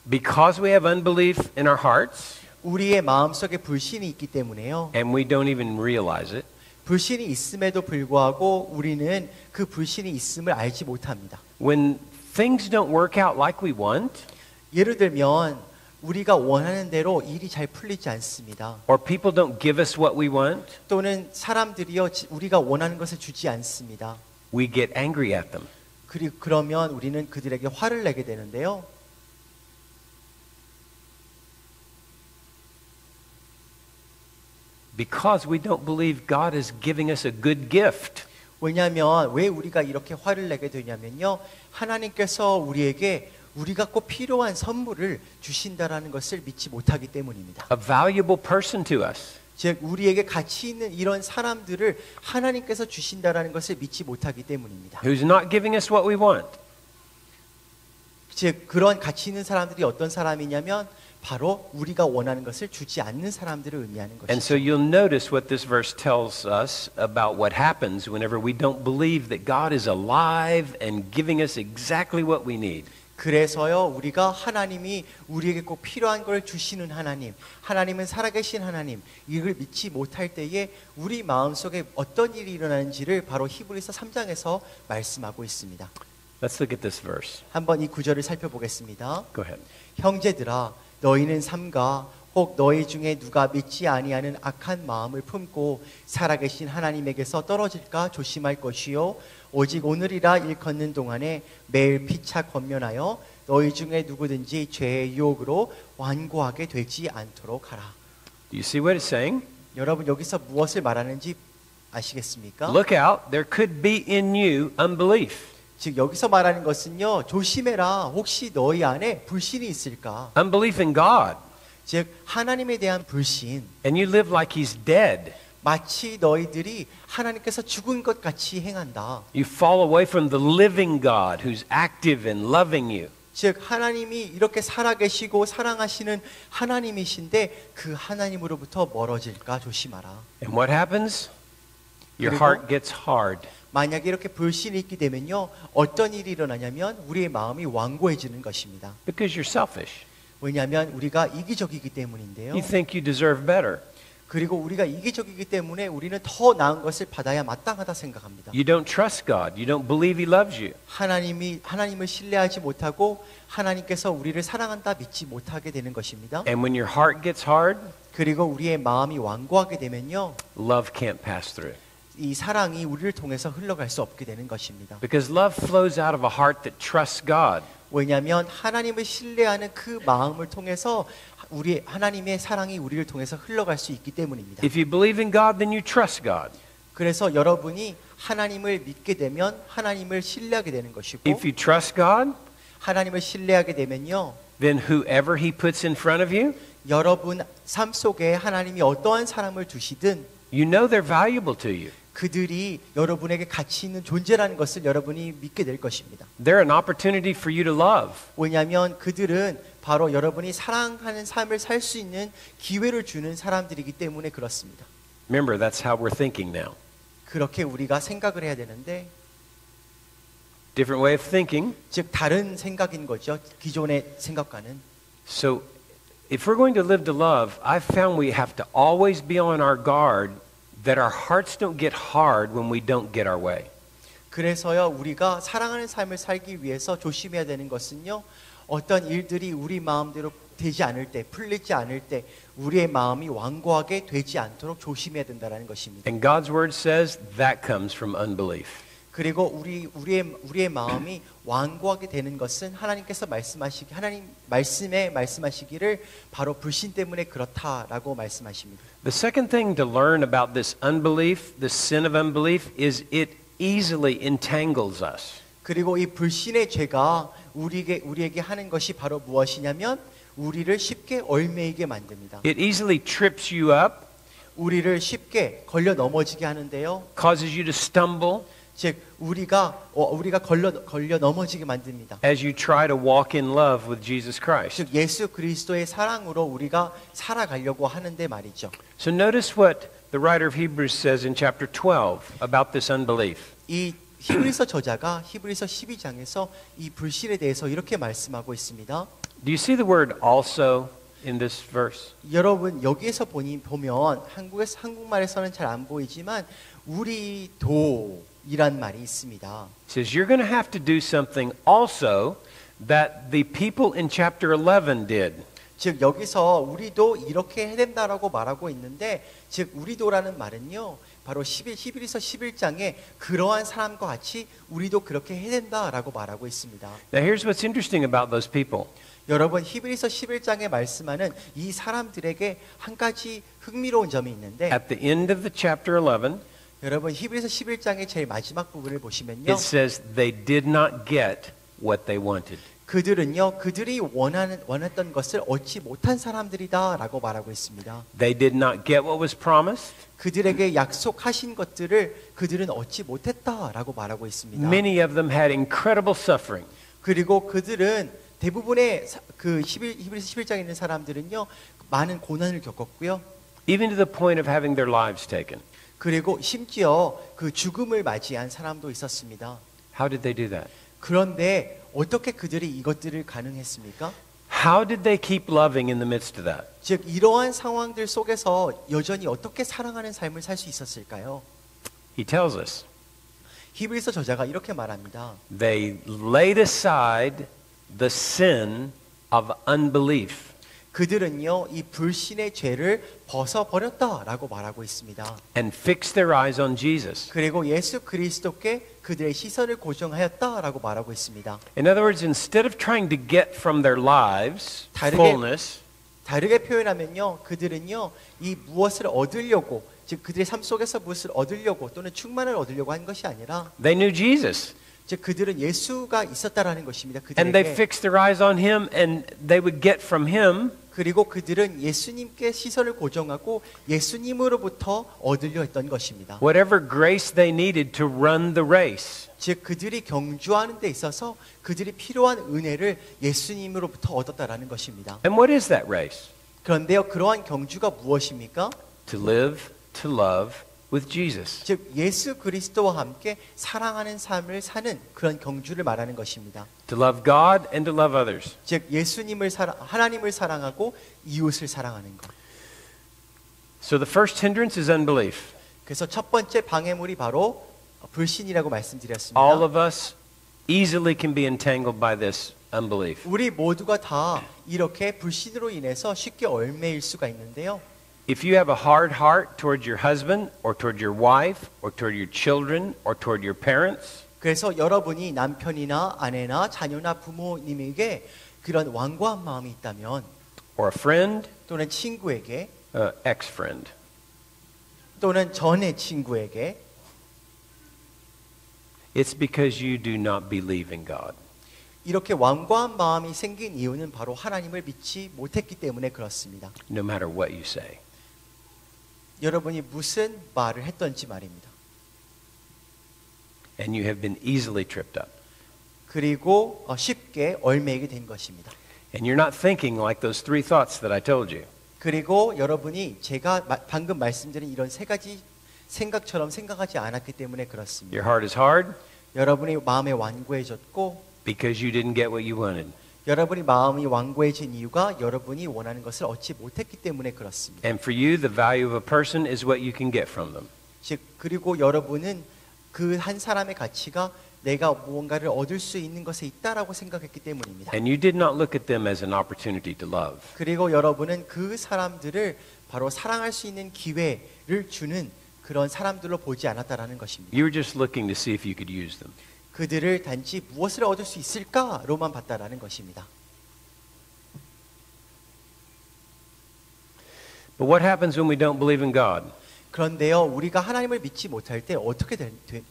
Because we have unbelief in our hearts, 우리의 마음속에 불신이 있기 때문에요. and we don't even realize it, 불신이 있음에도 불구하고 우리는 그 불신이 있음을 알지 못합니다. when things don't work out like we want, 예를 들면 우리가 원하는 대로 일이 잘 풀리지 않습니다. Or people don't give us what we want. 또는 사람들이요 우리가 원하는 것을 주지 않습니다. We get angry at them. 그러면 우리는 그들에게 화를 내게 되는데요. Because we don't believe God is giving us a good gift. 왜냐하면 왜 우리가 이렇게 화를 내게 되냐면요. 하나님께서 우리에게 우리가 꼭 필요한 선물을 주신다라는 것을 믿지 못하기 때문입니다. A valuable person to us. 즉 우리에게 가치 있는 이런 사람들을 하나님께서 주신다라는 것을 믿지 못하기 때문입니다. Who's not giving us what we want. 즉 그런 가치 있는 사람들이 어떤 사람이냐면 바로 우리가 원하는 것을 주지 않는 사람들을 의미하는 And so 것이죠. you'll notice what this verse tells us about what happens whenever we don't believe that God is alive and giving us exactly what we need. 그래서요 우리가 하나님이 우리에게 꼭 필요한 걸 주시는 하나님, 하나님은 살아계신 하나님, 이걸 믿지 못할 때에 우리 마음속에 어떤 일이 일어나는지를 바로 히브리서 3장에서 말씀하고 있습니다. Let's look at this verse. 한번 이 구절을 살펴보겠습니다. Go ahead. 형제들아 너희는 삼가 혹 너희 중에 누가 믿지 아니하는 악한 마음을 품고 살아계신 하나님에게서 떨어질까 조심할 것이요 오직 오늘이라 일컫는 동안에 매일 피차 권면하여 너희 중에 누구든지 죄의 유혹으로 완고하게 되지 않도록 하라. Do you see what it's saying? 여러분 여기서 무엇을 말하는지 아시겠습니까? Look out, there could be in you unbelief. 즉 여기서 말하는 것은요 조심해라 혹시 너희 안에 불신이 있을까? Unbelief in God. 즉 하나님에 대한 불신. And you live like He's dead. 마치 너희들이 하나님께서 죽은 것 같이 행한다. You fall away from the living God who's active and loving you. 즉 하나님이 이렇게 살아계시고 사랑하시는 하나님이신데 그 하나님으로부터 멀어질까 조심하라. And what happens? Your 그리고 heart gets hard. 만약에 이렇게 불신이 있게 되면요 어떤 일이 일어나냐면 우리의 마음이 완고해지는 것입니다. Because you're selfish. 왜냐하면 우리가 이기적이기 때문인데요. You think you deserve better. 그리고 우리가 이기적이기 때문에 우리는 더 나은 것을 받아야 마땅하다 생각합니다. You don't trust God. You don't believe He loves you. 하나님을 신뢰하지 못하고 하나님께서 우리를 사랑한다 믿지 못하게 되는 것입니다. And when your heart gets hard, 그리고 우리의 마음이 완고하게 되면요 love can't pass through. 이 사랑이 우리를 통해서 흘러갈 수 없게 되는 것입니다. Because love flows out of a heart that trusts God. 왜냐하면 하나님을 신뢰하는 그 마음을 통해서 우리 하나님의 사랑이 우리를 통해서 흘러갈 수 있기 때문입니다. If you believe in God, then you trust God. 그래서 여러분이 하나님을 믿게 되면 하나님을 신뢰하게 되는 것이고 If you trust God, 하나님을 신뢰하게 되면요 then whoever He puts in front of you, 여러분 삶 속에 하나님이 어떠한 사람을 두시든 you know they're valuable to you. 그들이 여러분에게 가치 있는 존재라는 것을 여러분이 믿게 될 것입니다. They're an opportunity for you to love. 왜냐하면 그들은 바로 여러분이 사랑하는 삶을 살 수 있는 기회를 주는 사람들이기 때문에 그렇습니다. Remember, that's how we're thinking now. 그렇게 우리가 생각을 해야 되는데 Different way of thinking. 즉 다른 생각인 거죠. 기존의 생각과는. So, if we're going to live to love, I've found we have to always be on our guard that our hearts don't get hard when we don't get our way. 그래서요 우리가 사랑하는 삶을 살기 위해서 조심해야 되는 것은요 어떤 일들이 우리 마음대로 되지 않을 때 풀리지 않을 때 우리의 마음이 완고하게 되지 않도록 조심해야 된다는 것입니다. And God's word says that comes from unbelief. 그리고 우리의 마음이 완고하게 되는 것은 하나님께서 하나님 말씀에 말씀하시기를 바로 불신 때문에 그렇다라고 말씀하십니다. The second thing to learn about this unbelief, the sin of unbelief, is it easily entangles us. 그리고 이 불신의 죄가 우리에게 하는 것이 바로 무엇이냐면 우리를 쉽게 얽매이게 만듭니다. It easily trips you up, 우리를 쉽게 걸려 넘어지게 하는데요. causes you to stumble 즉 우리가 걸려 넘어지게 만듭니다. as you try to walk in love with Jesus Christ. 즉 예수 그리스도의 사랑으로 우리가 살아가려고 하는데 말이죠. So notice what the writer of Hebrews says in chapter 12 about this unbelief. 이 히브리서 저자가 히브리서 12장에서 이 불신에 대해서 이렇게 말씀하고 있습니다. Do you see the word also in this verse? 여러분 여기에서 보면 한국말에서는 잘 안 보이지만 우리도 이란 말이 있습니다. It says you're going to have to do something also that the people in chapter 11 did. 즉 여기서 우리도 이렇게 해야 된다라고 말하고 있는데 즉 우리도라는 말은요. 바로 11에서 11장에 그러한 사람과 같이 우리도 그렇게 해야 된다라고 말하고 있습니다. Now here's what's interesting about those people. 여러분 히브리서 11장에 말씀하는 이 사람들에게 한 가지 흥미로운 점이 있는데 At the end of the chapter 11, 여러분 히브리서 11장의 제일 마지막 부분을 보시면요. it says they did not get what they wanted. 그들은요. 그들이 원했던 것을 얻지 못한 사람들이다라고 말하고 있습니다. They did not get what was promised. 그들에게 약속하신 것들을 그들은 얻지 못했다라고 말하고 있습니다. Many of them had incredible suffering. 그리고 그들은 대부분의 그 히브리서 11장에 있는 사람들은요. 많은 고난을 겪었고요. Even to the point of having their lives taken. 그리고 심지어 그 죽음을 맞이한 사람도 있었습니다. How did they do that? 그런데 어떻게 그들이 이것들을 가능했습니까? How did they keep loving in the midst of that? 즉 이러한 상황들 속에서 여전히 어떻게 사랑하는 삶을 살 수 있었을까요? He tells us. 히브리서 저자가 이렇게 말합니다. They laid aside the sin of unbelief. 그들은요 이 불신의 죄를 벗어버렸다라고 말하고 있습니다. And fixed their eyes on Jesus. 그리고 예수 그리스도께 그들의 시선을 고정하였다라고 말하고 있습니다. In other words, instead of trying to get from their lives fullness, 다르게 표현하면요 그들은요 이 무엇을 얻으려고 즉 그들의 삶 속에서 무엇을 얻으려고 또는 충만을 얻으려고 한 것이 아니라 they knew Jesus. 즉 그들은 예수가 있었다라는 것입니다. And they 그들에게 fixed their eyes on him and they would get from him 그리고 그들은 예수님께 시선을 고정하고 예수님으로부터 얻으려 했던 것입니다. whatever grace they needed to run the race. 즉 그들이 경주하는 데 있어서 그들이 필요한 은혜를 예수님으로부터 얻었다라는 것입니다. And what is that race? 그런데요 그러한 경주가 무엇입니까? To live, to love with Jesus. 즉 예수 그리스도와 함께 사랑하는 삶을 사는 그런 경주를 말하는 것입니다. To love God and to love others. 즉 하나님을 사랑하고 이웃을 사랑하는 것. So the first hindrance is unbelief. 그래서 첫 번째 방해물이 바로 불신이라고 말씀드렸습니다. All of us easily can be entangled by this unbelief. 우리 모두가 다 이렇게 불신으로 인해서 쉽게 얽매일 수가 있는데요. If you have a hard heart toward your husband or toward your wife or toward your children or toward your parents, 그래서 여러분이 남편이나 아내나 자녀나 부모님에게 그런 완고한 마음이 있다면 or a friend, 또는 친구에게 ex-friend, 또는 전의 친구에게 it's because you do not believe in God. 이렇게 완고한 마음이 생긴 이유는 바로 하나님을 믿지 못했기 때문에 그렇습니다. No matter what you say. 여러분이 무슨 말을 했던지 말입니다. And you have been easily tripped up. 그리고 쉽게 얽매이게 된 것입니다. And you're not thinking like those three thoughts that I told you. 그리고 여러분이 제가 방금 말씀드린 이런 세 가지 생각처럼 생각하지 않았기 때문에 그렇습니다. Your heart is hard 여러분의 마음이 완고해졌고 because you didn't get what you wanted. 여러분이 마음이 완고해진 이유가 여러분이 원하는 것을 얻지 못했기 때문에 그렇습니다. And for you, the value of a person is what you can get from them. 즉 그리고 여러분은 그 한 사람의 가치가 내가 무언가를 얻을 수 있는 것에 있다라고 생각했기 때문입니다. And you did not look at them as an opportunity to love. 그리고 여러분은 그 사람들을 바로 사랑할 수 있는 기회를 주는 그런 사람들로 보지 않았다라는 것입니다. You were just looking to see if you could use them. 그들을 단지 무엇을 얻을 수 있을까로만 봤다라는 것입니다. But what happens when we don't believe in God? 그런데요, 우리가 하나님을 믿지 못할 때 어떻게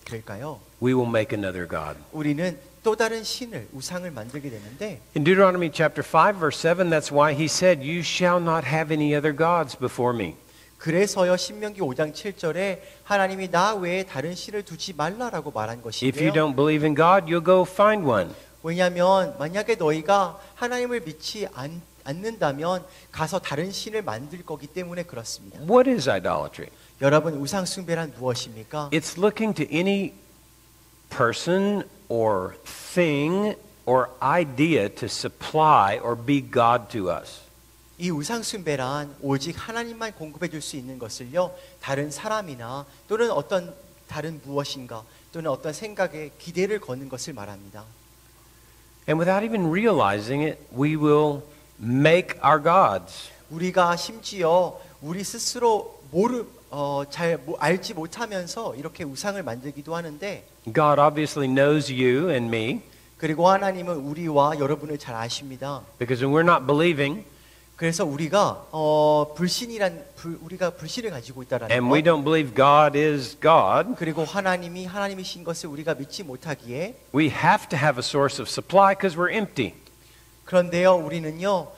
될까요? We will make another God. 우리는 또 다른 신을, 우상을 만들게 되는데 In Deuteronomy chapter 5 verse 7, that's why he said, "You shall not have any other gods before me." 그래서요 신명기 5장 7절에 하나님이 나 외에 다른 신을 두지 말라라고 말한 If you 것인데요. don't believe in God, you'll go find one. 왜냐하면 만약에 너희가 하나님을 믿지 않는다면 가서 다른 신을 만들 거기 때문에 그렇습니다. What is idolatry? 여러분 우상 숭배란 무엇입니까? It's looking to any person or thing or idea to supply or be God to us. 이 우상 숭배란 오직 하나님만 공급해 줄 수 있는 것을요 다른 사람이나 또는 어떤 다른 무엇인가 또는 어떤 생각에 기대를 거는 것을 말합니다. And without even realizing it, we will make our gods. 우리가 심지어 우리 스스로 알지 못하면서 이렇게 우상을 만들기도 하는데 God obviously knows you and me 그리고 하나님은 우리와 여러분을 잘 아십니다. because when we're not believing 그래서 우리가 우리가 불신을 가지고 있다라는 and 것 we don't believe God is God, 그리고 하나님이신 것을 우리가 믿지 못하기에 we have to have a source of supply because we're empty. 그런데요 우리는요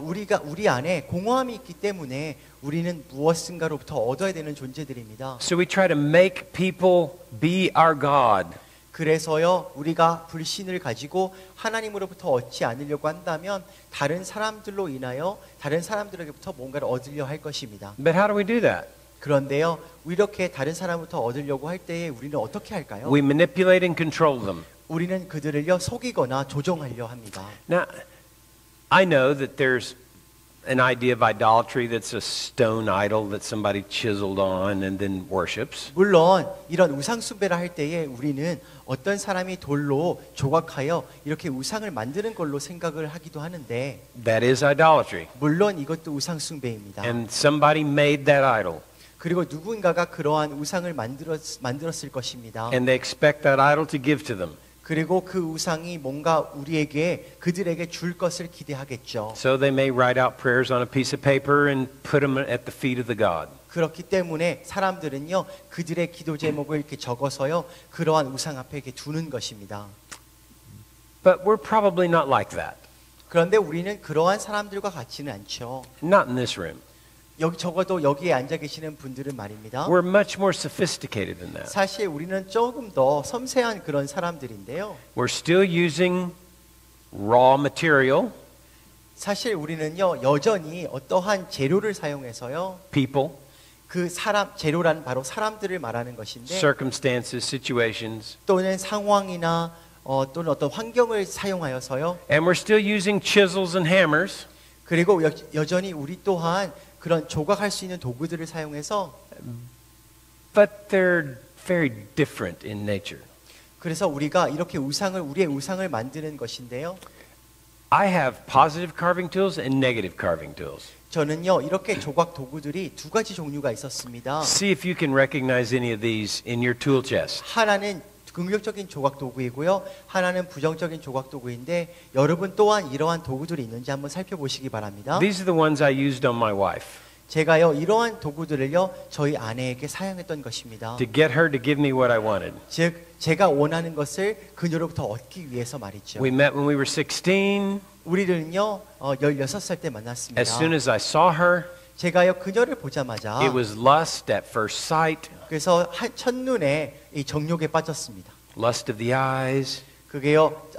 우리 안에 공허함이 있기 때문에 우리는 무엇인가로부터 얻어야 되는 존재들입니다. So we try to make people be our God. 그래서요 우리가 불신을 가지고 하나님으로부터 얻지 않으려고 한다면 다른 사람들로 인하여 다른 사람들에게부터 뭔가를 얻으려 할 것입니다. But how do we do that? 그런데요 이렇게 다른 사람부터 얻으려고 할 때에 우리는 어떻게 할까요? We manipulate and control them. 우리는 그들을요 속이거나 조종하려 합니다. Now, I know that there's an idea of idolatry that's a stone idol that somebody chiseled on and then worships. 물론 이런 우상 숭배를 할 때에 우리는 어떤 사람이 돌로 조각하여 이렇게 우상을 만드는 걸로 생각을 하기도 하는데 That is idolatry. 물론 이것도 우상 숭배입니다. And somebody made that idol. 그리고 누군가가 그러한 우상을 만들었을 것입니다. And they expect that idol to give to them. 그리고 그 우상이 뭔가 그들에게 줄 것을 기대하겠죠. So they may write out prayers on a piece of paper and put them at the feet of the God. 그렇기 때문에 사람들은요 그들의 기도 제목을 이렇게 적어서요 그러한 우상 앞에 이렇게 두는 것입니다. But we're probably not like that. 그런데 우리는 그러한 사람들과 같지는 않죠. Not in this room. 적어도 여기에 앉아 계시는 분들은 말입니다. We're much more sophisticated than that. 사실 우리는 조금 더 섬세한 그런 사람들인데요. We're still using raw material, 사실 우리는요 여전히 어떠한 재료를 사용해서요 people, 재료란 바로 사람들을 말하는 것인데 circumstances, situations, 또는 상황이나 또는 어떤 환경을 사용하여서요. and we're still using chisels and hammers. 그리고 여전히 우리 또한 그런 조각할 수 있는 도구들을 사용해서 But they're very different in nature. 그래서 우리가 이렇게 우리의 우상을 만드는 것인데요. I have positive carving tools and negative carving tools. 저는요 이렇게 조각 도구들이 두 가지 종류가 있었습니다. See if you can recognize any of these in your tool chest. 하나는 긍정적인 조각 도구이고요. 하나는 부정적인 조각 도구인데 여러분 또한 이러한 도구들이 있는지 한번 살펴보시기 바랍니다. These are the ones I used on my wife 제가요 이러한 도구들을요 저희 아내에게 사용했던 것입니다. to get her to give me what I wanted. 즉 제가 원하는 것을 그녀로부터 얻기 위해서 말이죠. We met when we were 16. 우리들은요 16살 때 만났습니다. As soon as I saw her, 제가요 그녀를 보자마자 it was lust at first sight, 그래서 첫눈에 이 정욕에 빠졌습니다. lust of the eyes. 그게요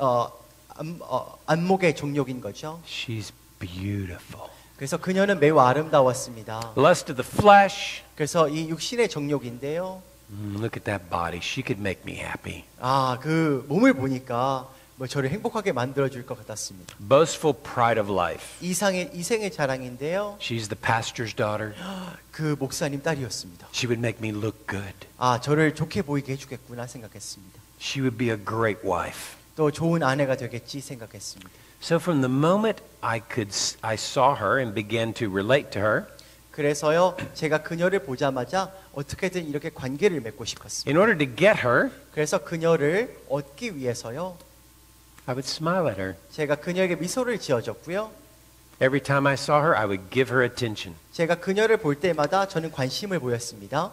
안목의 정욕인 거죠. She's beautiful. 그래서 그녀는 매우 아름다웠습니다. Lust of the flesh. 그래서 이 육신의 정욕인데요. Look at that body. She could make me happy. 그 몸을 보니까 뭐 저를 행복하게 만들어줄 것 같았습니다. Boastful pride of life. 이생의 자랑인데요. She's the pastor's daughter. 그 목사님 딸이었습니다. She would make me look good. 저를 좋게 보이게 해주겠구나 생각했습니다. She would be a great wife. 또 좋은 아내가 되겠지 생각했습니다. So from the moment I saw her and began to relate to her, 그래서요 제가 그녀를 보자마자 어떻게든 이렇게 관계를 맺고 싶었습니다. in order to get her, 그래서 그녀를 얻기 위해서요 I would smile at her. 제가 그녀에게 미소를 지어줬고요. Every time I saw her, I would give her attention. 제가 그녀를 볼 때마다 저는 관심을 보였습니다.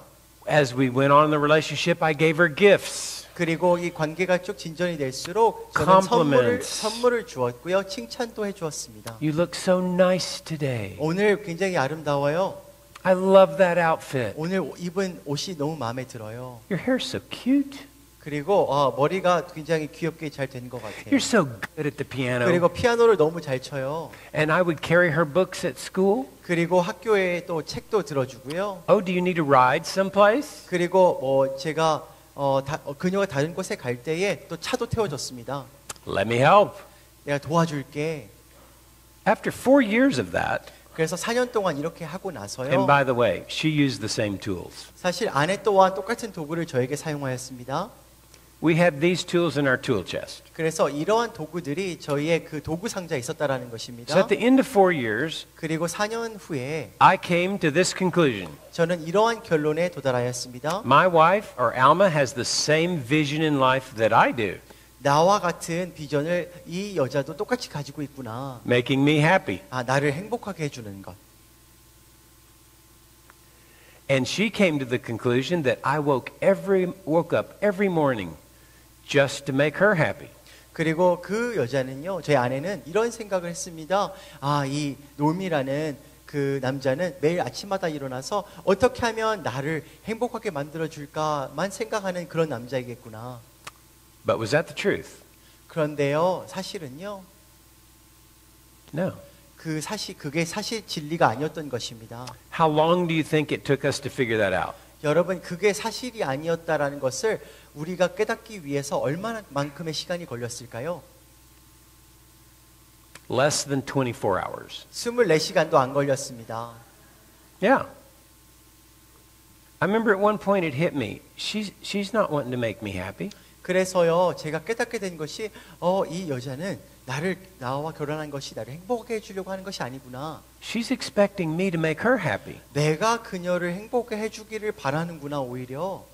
As we went on in the relationship, I gave her gifts. 그리고 이 관계가 쭉 진전이 될수록 저는 Compliments. 선물을 주었고요. 칭찬도 해주었습니다. You look so nice today. 오늘 굉장히 아름다워요. I love that outfit. 오늘 입은 옷이 너무 마음에 들어요. Your hair's so cute. 그리고 머리가 굉장히 귀엽게 잘 된 것 같아요. You're so good at the piano. 그리고 피아노를 너무 잘 쳐요. And I would carry her books at school. 그리고 학교에 또 책도 들어주고요. Oh, do you need a ride someplace? 그리고 제가 그녀가 다른 곳에 갈 때에 또 차도 태워줬습니다. Let me help. 내가 도와줄게. After 4 years of that, 그래서 4년 동안 이렇게 하고 and 나서요. by the way, she used the same tools. 사실 아내 또한 똑같은 도구를 저에게 사용하였습니다. we had these tools in our tool chest. 그래서 이러한 도구들이 저희의 그 도구 상자에 있었다라는 것입니다. So at the end of 4 years, 그리고 4년 후에 I came to this conclusion. 저는 이러한 결론에 도달하였습니다. My wife, or Alma, has the same vision in life that I do, 나와 같은 비전을 이 여자도 똑같이 가지고 있구나. making me happy. 아, 나를 행복하게 해주는 것. And she came to the conclusion that I woke up every morning just to make her happy. 그리고 그 여자는요, 저희 아내는 이런 생각을 했습니다. 아, 이 노미라는 그 남자는 매일 아침마다 일어나서 어떻게 하면 나를 행복하게 만들어줄까만 생각하는 그런 남자이겠구나. But was that the truth? 그런데요, 사실은요, No. 그게 사실 진리가 아니었던 것입니다. How long do you think it took us to figure that out? 여러분, 그게 사실이 아니었다라는 것을 우리가 깨닫기 위해서 얼마만큼의 시간이 걸렸을까요? Less than 24 hours. 24시간도 안 걸렸습니다. Yeah. I remember at one point it hit me. She's not wanting to make me happy. 그래서요, 제가 깨닫게 된 것이 이 여자는 나와 결혼한 것이 나를 행복하게 해주려고 하는 것이 아니구나. She's expecting me to make her happy. 내가 그녀를 행복해 해주기를 바라는구나, 오히려.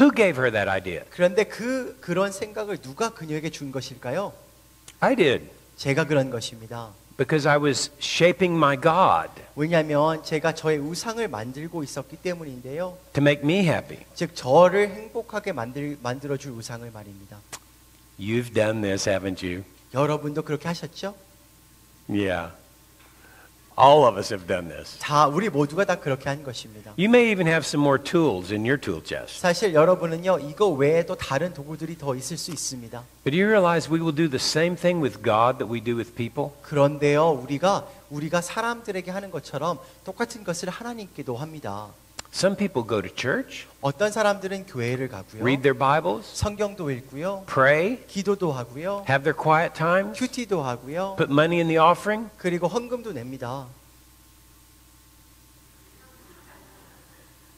Who gave her that idea? 그런데 그런 생각을 누가 그녀에게 준 것일까요? I did. 제가 그런 것입니다. Because I was shaping my God 왜냐하면 제가 저의 우상을 만들고 있었기 때문인데요. to make me happy. 즉 저를 행복하게 만들어줄 우상을 말입니다. You've done this, haven't you? 여러분도 그렇게 하셨죠? Yeah. All of us have done this. 다 우리 모두가 다 그렇게 한 것입니다. You may even have some more tools in your tool chest. 사실 여러분은요, 이거 외에도 다른 도구들이 더 있을 수 있습니다. But do you realize we will do the same thing with God that we do with people? 그런데요, 우리가 사람들에게 하는 것처럼 똑같은 것을 하나님께도 합니다. Some people go to church, 어떤 사람들은 교회를 가고요, read their Bibles, 성경도 읽고요, pray, 기도도 하고요, have their quiet times, 큐티도 하고요, put money in the offering. 그리고 헌금도 냅니다.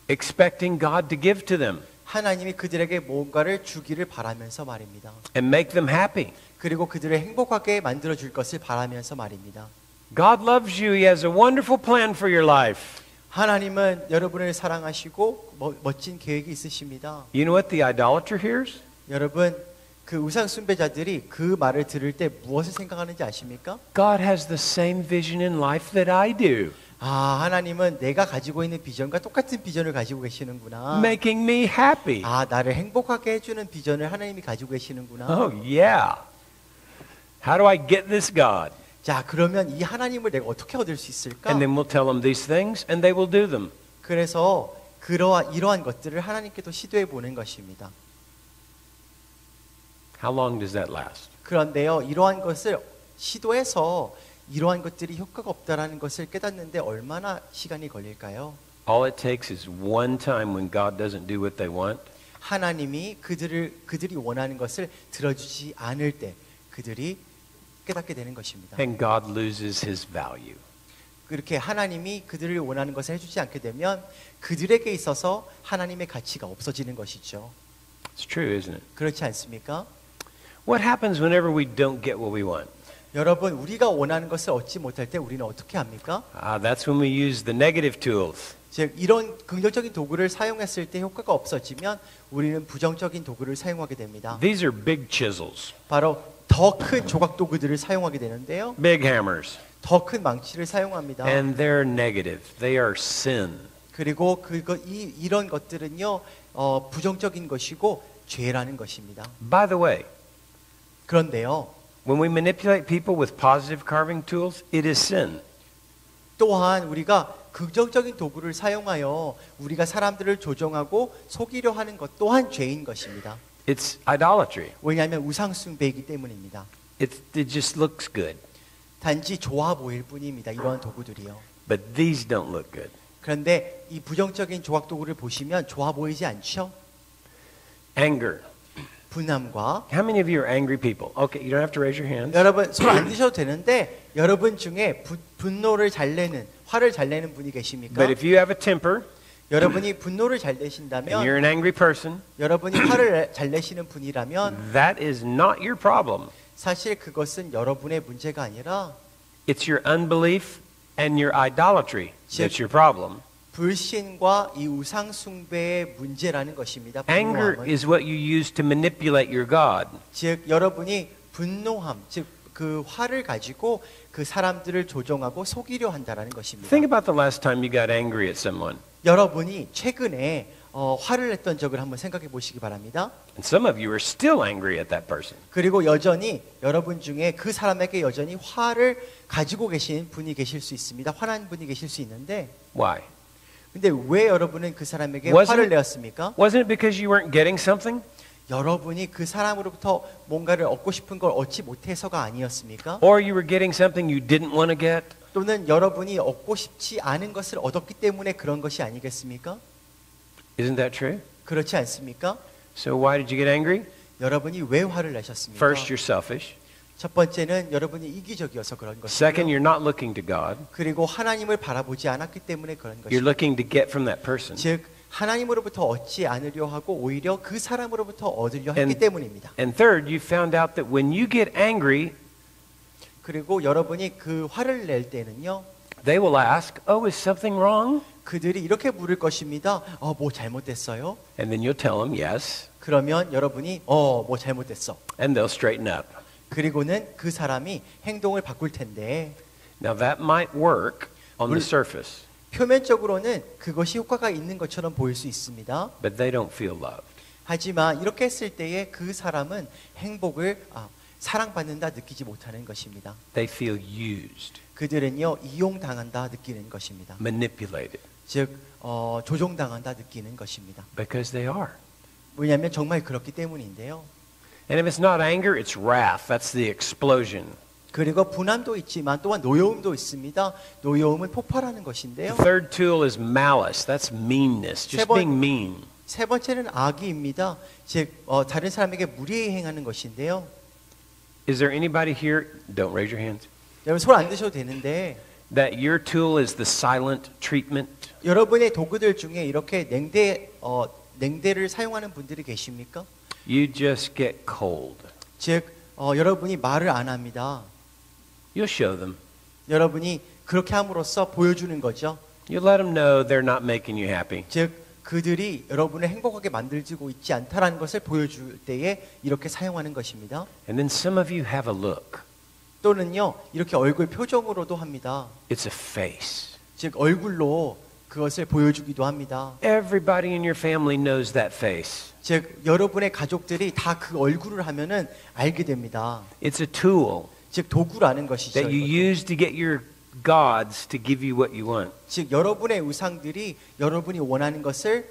Expecting God to give to them 하나님이 그들에게 뭔가를 주기를 바라면서 말입니다. and make them happy. 그리고 그들을 행복하게 만들어줄 것을 바라면서 말입니다. God loves you. He has a wonderful plan for your life. 하나님은 여러분을 사랑하시고 멋진 계획이 있으십니다. You know what the idolater hears? 여러분, 그 우상 숭배자들이 그 말을 들을 때 무엇을 생각하는지 아십니까? God has the same vision in life that I do, 아, 하나님은 내가 가지고 있는 비전과 똑같은 비전을 가지고 계시는구나. making me happy. 아, 나를 행복하게 해주는 비전을 하나님이 가지고 계시는구나. Oh, yeah. How do I get this God? 자, 그러면 이 하나님을 내가 어떻게 얻을 수 있을까? And then we'll tell them these things and they will do them. 그래서 이러한 것들을 하나님께도 시도해 보는 것입니다. How long does that last? 그런데요, 이러한 것을 시도해서 이러한 것들이 효과가 없다라는 것을 깨닫는데 얼마나 시간이 걸릴까요? All it takes is one time when God doesn't do what they want. 하나님이 그들이 원하는 것을 들어주지 않을 때 그들이 깨닫게 되는 것입니다. And God loses his value. 그렇게 하나님이 그들을 원하는 것을 해주지 않게 되면 그들에게 있어서 하나님의 가치가 없어지는 것이죠. It's true, isn't it? 그렇지 않습니까? What happens whenever we don't get what we want? 여러분, 우리가 원하는 것을 얻지 못할 때 우리는 어떻게 합니까? That's when we use the negative tools. 즉 이런 긍정적인 도구를 사용했을 때 효과가 없어지면 우리는 부정적인 도구를 사용하게 됩니다. These are big chisels, 바로 더 큰 조각 도구들을 사용하게 되는데요. big hammers, 더 큰 망치를 사용합니다. and they're negative. They are sin. 그리고 이런 것들은요, 부정적인 것이고 죄라는 것입니다. By the way, 그런데요, when we manipulate people with positive carving tools, it is sin. 또한 우리가 긍정적인 도구를 사용하여 우리가 사람들을 조종하고 속이려 하는 것 또한 죄인 것입니다. It's idolatry. 왜냐하면 우상 숭배이기 때문입니다. It just looks good. 단지 좋아 보일 뿐입니다. 이러한 도구들이요. But these don't look good. 그런데 이 부정적인 조각 도구를 보시면 좋아 보이지 않죠? Anger. 분함과 How many of you are angry people? Okay, you don't have to raise your hands. 여러분 손 안 드셔도 되는데 여러분 중에 분노를 잘 내는 화를 잘 내는 분이 계십니까? But if you have a temper, 여러분이 분노를 잘 and 내신다면, you're an angry person, 여러분이 화를 잘 내시는 분이라면 that is not your problem. 사실 그것은 여러분의 문제가 아니라 It's your unbelief and your idolatry that's your problem. 불신과 이 우상 숭배의 문제라는 것입니다. Anger 분노함은. is what you use to manipulate your God. 즉 여러분이 분노함, 즉 그 화를 가지고 그 사람들을 조종하고 속이려 한다라는 것입니다. Think about the last time you got angry at someone. 여러분이 최근에 화를 냈던 적을 한번 생각해 보시기 바랍니다. And some of you are still angry at that person. 그리고 여전히 여러분 중에 그 사람에게 여전히 화를 가지고 계신 분이 계실 수 있습니다. 화난 분이 계실 수 있는데 Why? 근데 왜 여러분은 그 사람에게 Wasn't 화를 it- 내었습니까? Wasn't it because you weren't getting something? 여러분이 그 사람으로부터 뭔가를 얻고 싶은 걸 얻지 못해서가 아니었습니까? Or you were getting something you didn't want to get? 또는 여러분이 얻고 싶지 않은 것을 얻었기 때문에 그런 것이 아니겠습니까? Isn't that true? 그렇지 않습니까? So why did you get angry? 여러분이 왜 화를 내셨습니까? First, you're selfish. 첫 번째는 여러분이 이기적이어서 그런 Second, 것이고요. you're not looking to God. 그리고 하나님을 바라보지 않았기 때문에 그런 You're 것이죠. looking to get from that person. 즉 하나님으로부터 얻지 않으려 하고 오히려 그 사람으로부터 얻으려 했기 And- 때문입니다. And third, you found out that when you get angry, 그리고 여러분이 그 화를 낼 때는요. they will ask, "Oh, is something wrong?" 그들이 이렇게 물을 것입니다. 뭐 잘못됐어요? And then you'll tell them, "Yes." 그러면 여러분이 뭐 잘못됐어. And they'll straighten up. 그리고는 그 사람이 행동을 바꿀 텐데 Now that might work on the surface, 표면적으로는 그것이 효과가 있는 것처럼 보일 수 있습니다. but they don't feel loved. 하지만 이렇게 했을 때에 그 사람은 행복을 사랑받는다 느끼지 못하는 것입니다. They feel used, 그들은요 이용당한다 느끼는 것입니다. manipulated, 즉 조종당한다 느끼는 것입니다. because they are. 왜냐하면 정말 그렇기 때문인데요. And if it's not anger, it's wrath. That's the explosion. 그리고 분함도 있지만 또한 노여움도 있습니다. 노여움은 폭발하는 것인데요. The third tool is malice. That's meanness, just being mean. 세 번째는 악의입니다. 즉 다른 사람에게 무리에 행하는 것인데요. Is there anybody here, don't raise your hands, 여러분 손 안 드셔도 되는데 that your tool is the silent treatment? 여러분의 도구들 중에 이렇게 냉대를 사용하는 분들이 계십니까? You just get cold. 즉 여러분이 말을 안 합니다. You'll show them. 여러분이 그렇게 함으로써 보여주는 거죠. You let them know they're not making you happy. 즉 그들이 여러분을 행복하게 만들고 있지 않다라는 것을 보여줄 때에 이렇게 사용하는 것입니다. And then some of you have a look. 또는요 이렇게 얼굴 표정으로도 합니다. It's a face. 즉 얼굴로 그것을 보여주기도 합니다. Everybody in your family knows that face. 즉 여러분의 가족들이 다 그 얼굴을 하면은 알게 됩니다. It's a tool 즉 도구라는 것이죠. that you 이것도. use to get your gods to give you what you want. 즉 여러분의 우상들이 여러분이 원하는 것을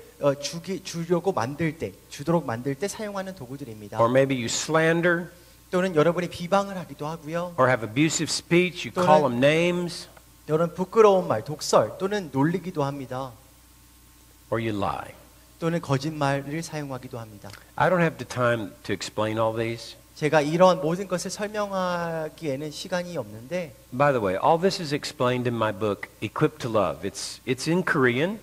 주려고 만들 때, 주도록 만들 때 사용하는 도구들입니다. Or maybe you slander 또는 여러분이 비방을 하기도 하고요. or have abusive speech. You 또는- call them names 여러분 부끄러운 말, 독설 또는 놀리기도 합니다. or you lie. 또는 거짓말을 사용하기도 합니다. I don't have the time to explain all these. 제가 이러한 모든 것을 설명하기에는 시간이 없는데 By the way, all this is explained in my book, Equipped to Love. It's in Korean.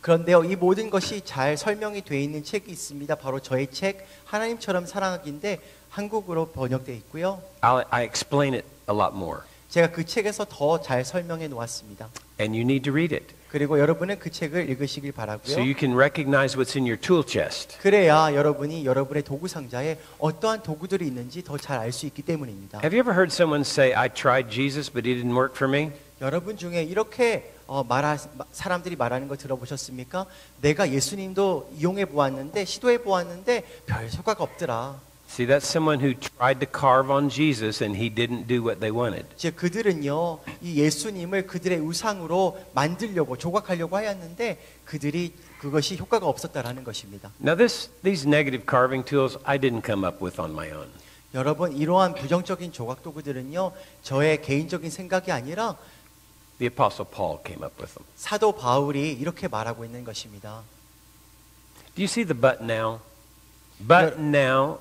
그런데요, 이 모든 것이 잘 설명이 되어 있는 책이 있습니다. 바로 저의 책 하나님처럼 사랑하기인데 한국어로 번역되어 있고요. I explain it a lot more. 제가 그 책에서 더 잘 설명해 놓았습니다. And you need to read it. 그리고 여러분은 그 책을 읽으시길 바라고요. So you can recognize what's in your tool chest. 그래야 여러분이 여러분의 도구 상자에 어떠한 도구들이 있는지 더 잘 알 수 있기 때문입니다. Have you ever heard someone say, I tried Jesus, but he didn't work for me? 여러분 중에 이렇게 사람들이 말하는 거 들어보셨습니까? 내가 예수님도 이용해 보았는데 시도해 보았는데 별 효과가 없더라. See, that's someone who tried to carve on Jesus and he didn't do what they wanted. 즉 그들은요 이 예수님을 그들의 우상으로 만들려고 조각하려고 하였는데 그들이 그것이 효과가 없었다라는 것입니다. Now these negative carving tools I didn't come up with on my own. 여러분 이러한 부정적인 조각 도구들은요 저의 개인적인 생각이 아니라 The Apostle Paul came up with them. 사도 바울이 이렇게 말하고 있는 것입니다. Do you see the but now? But now,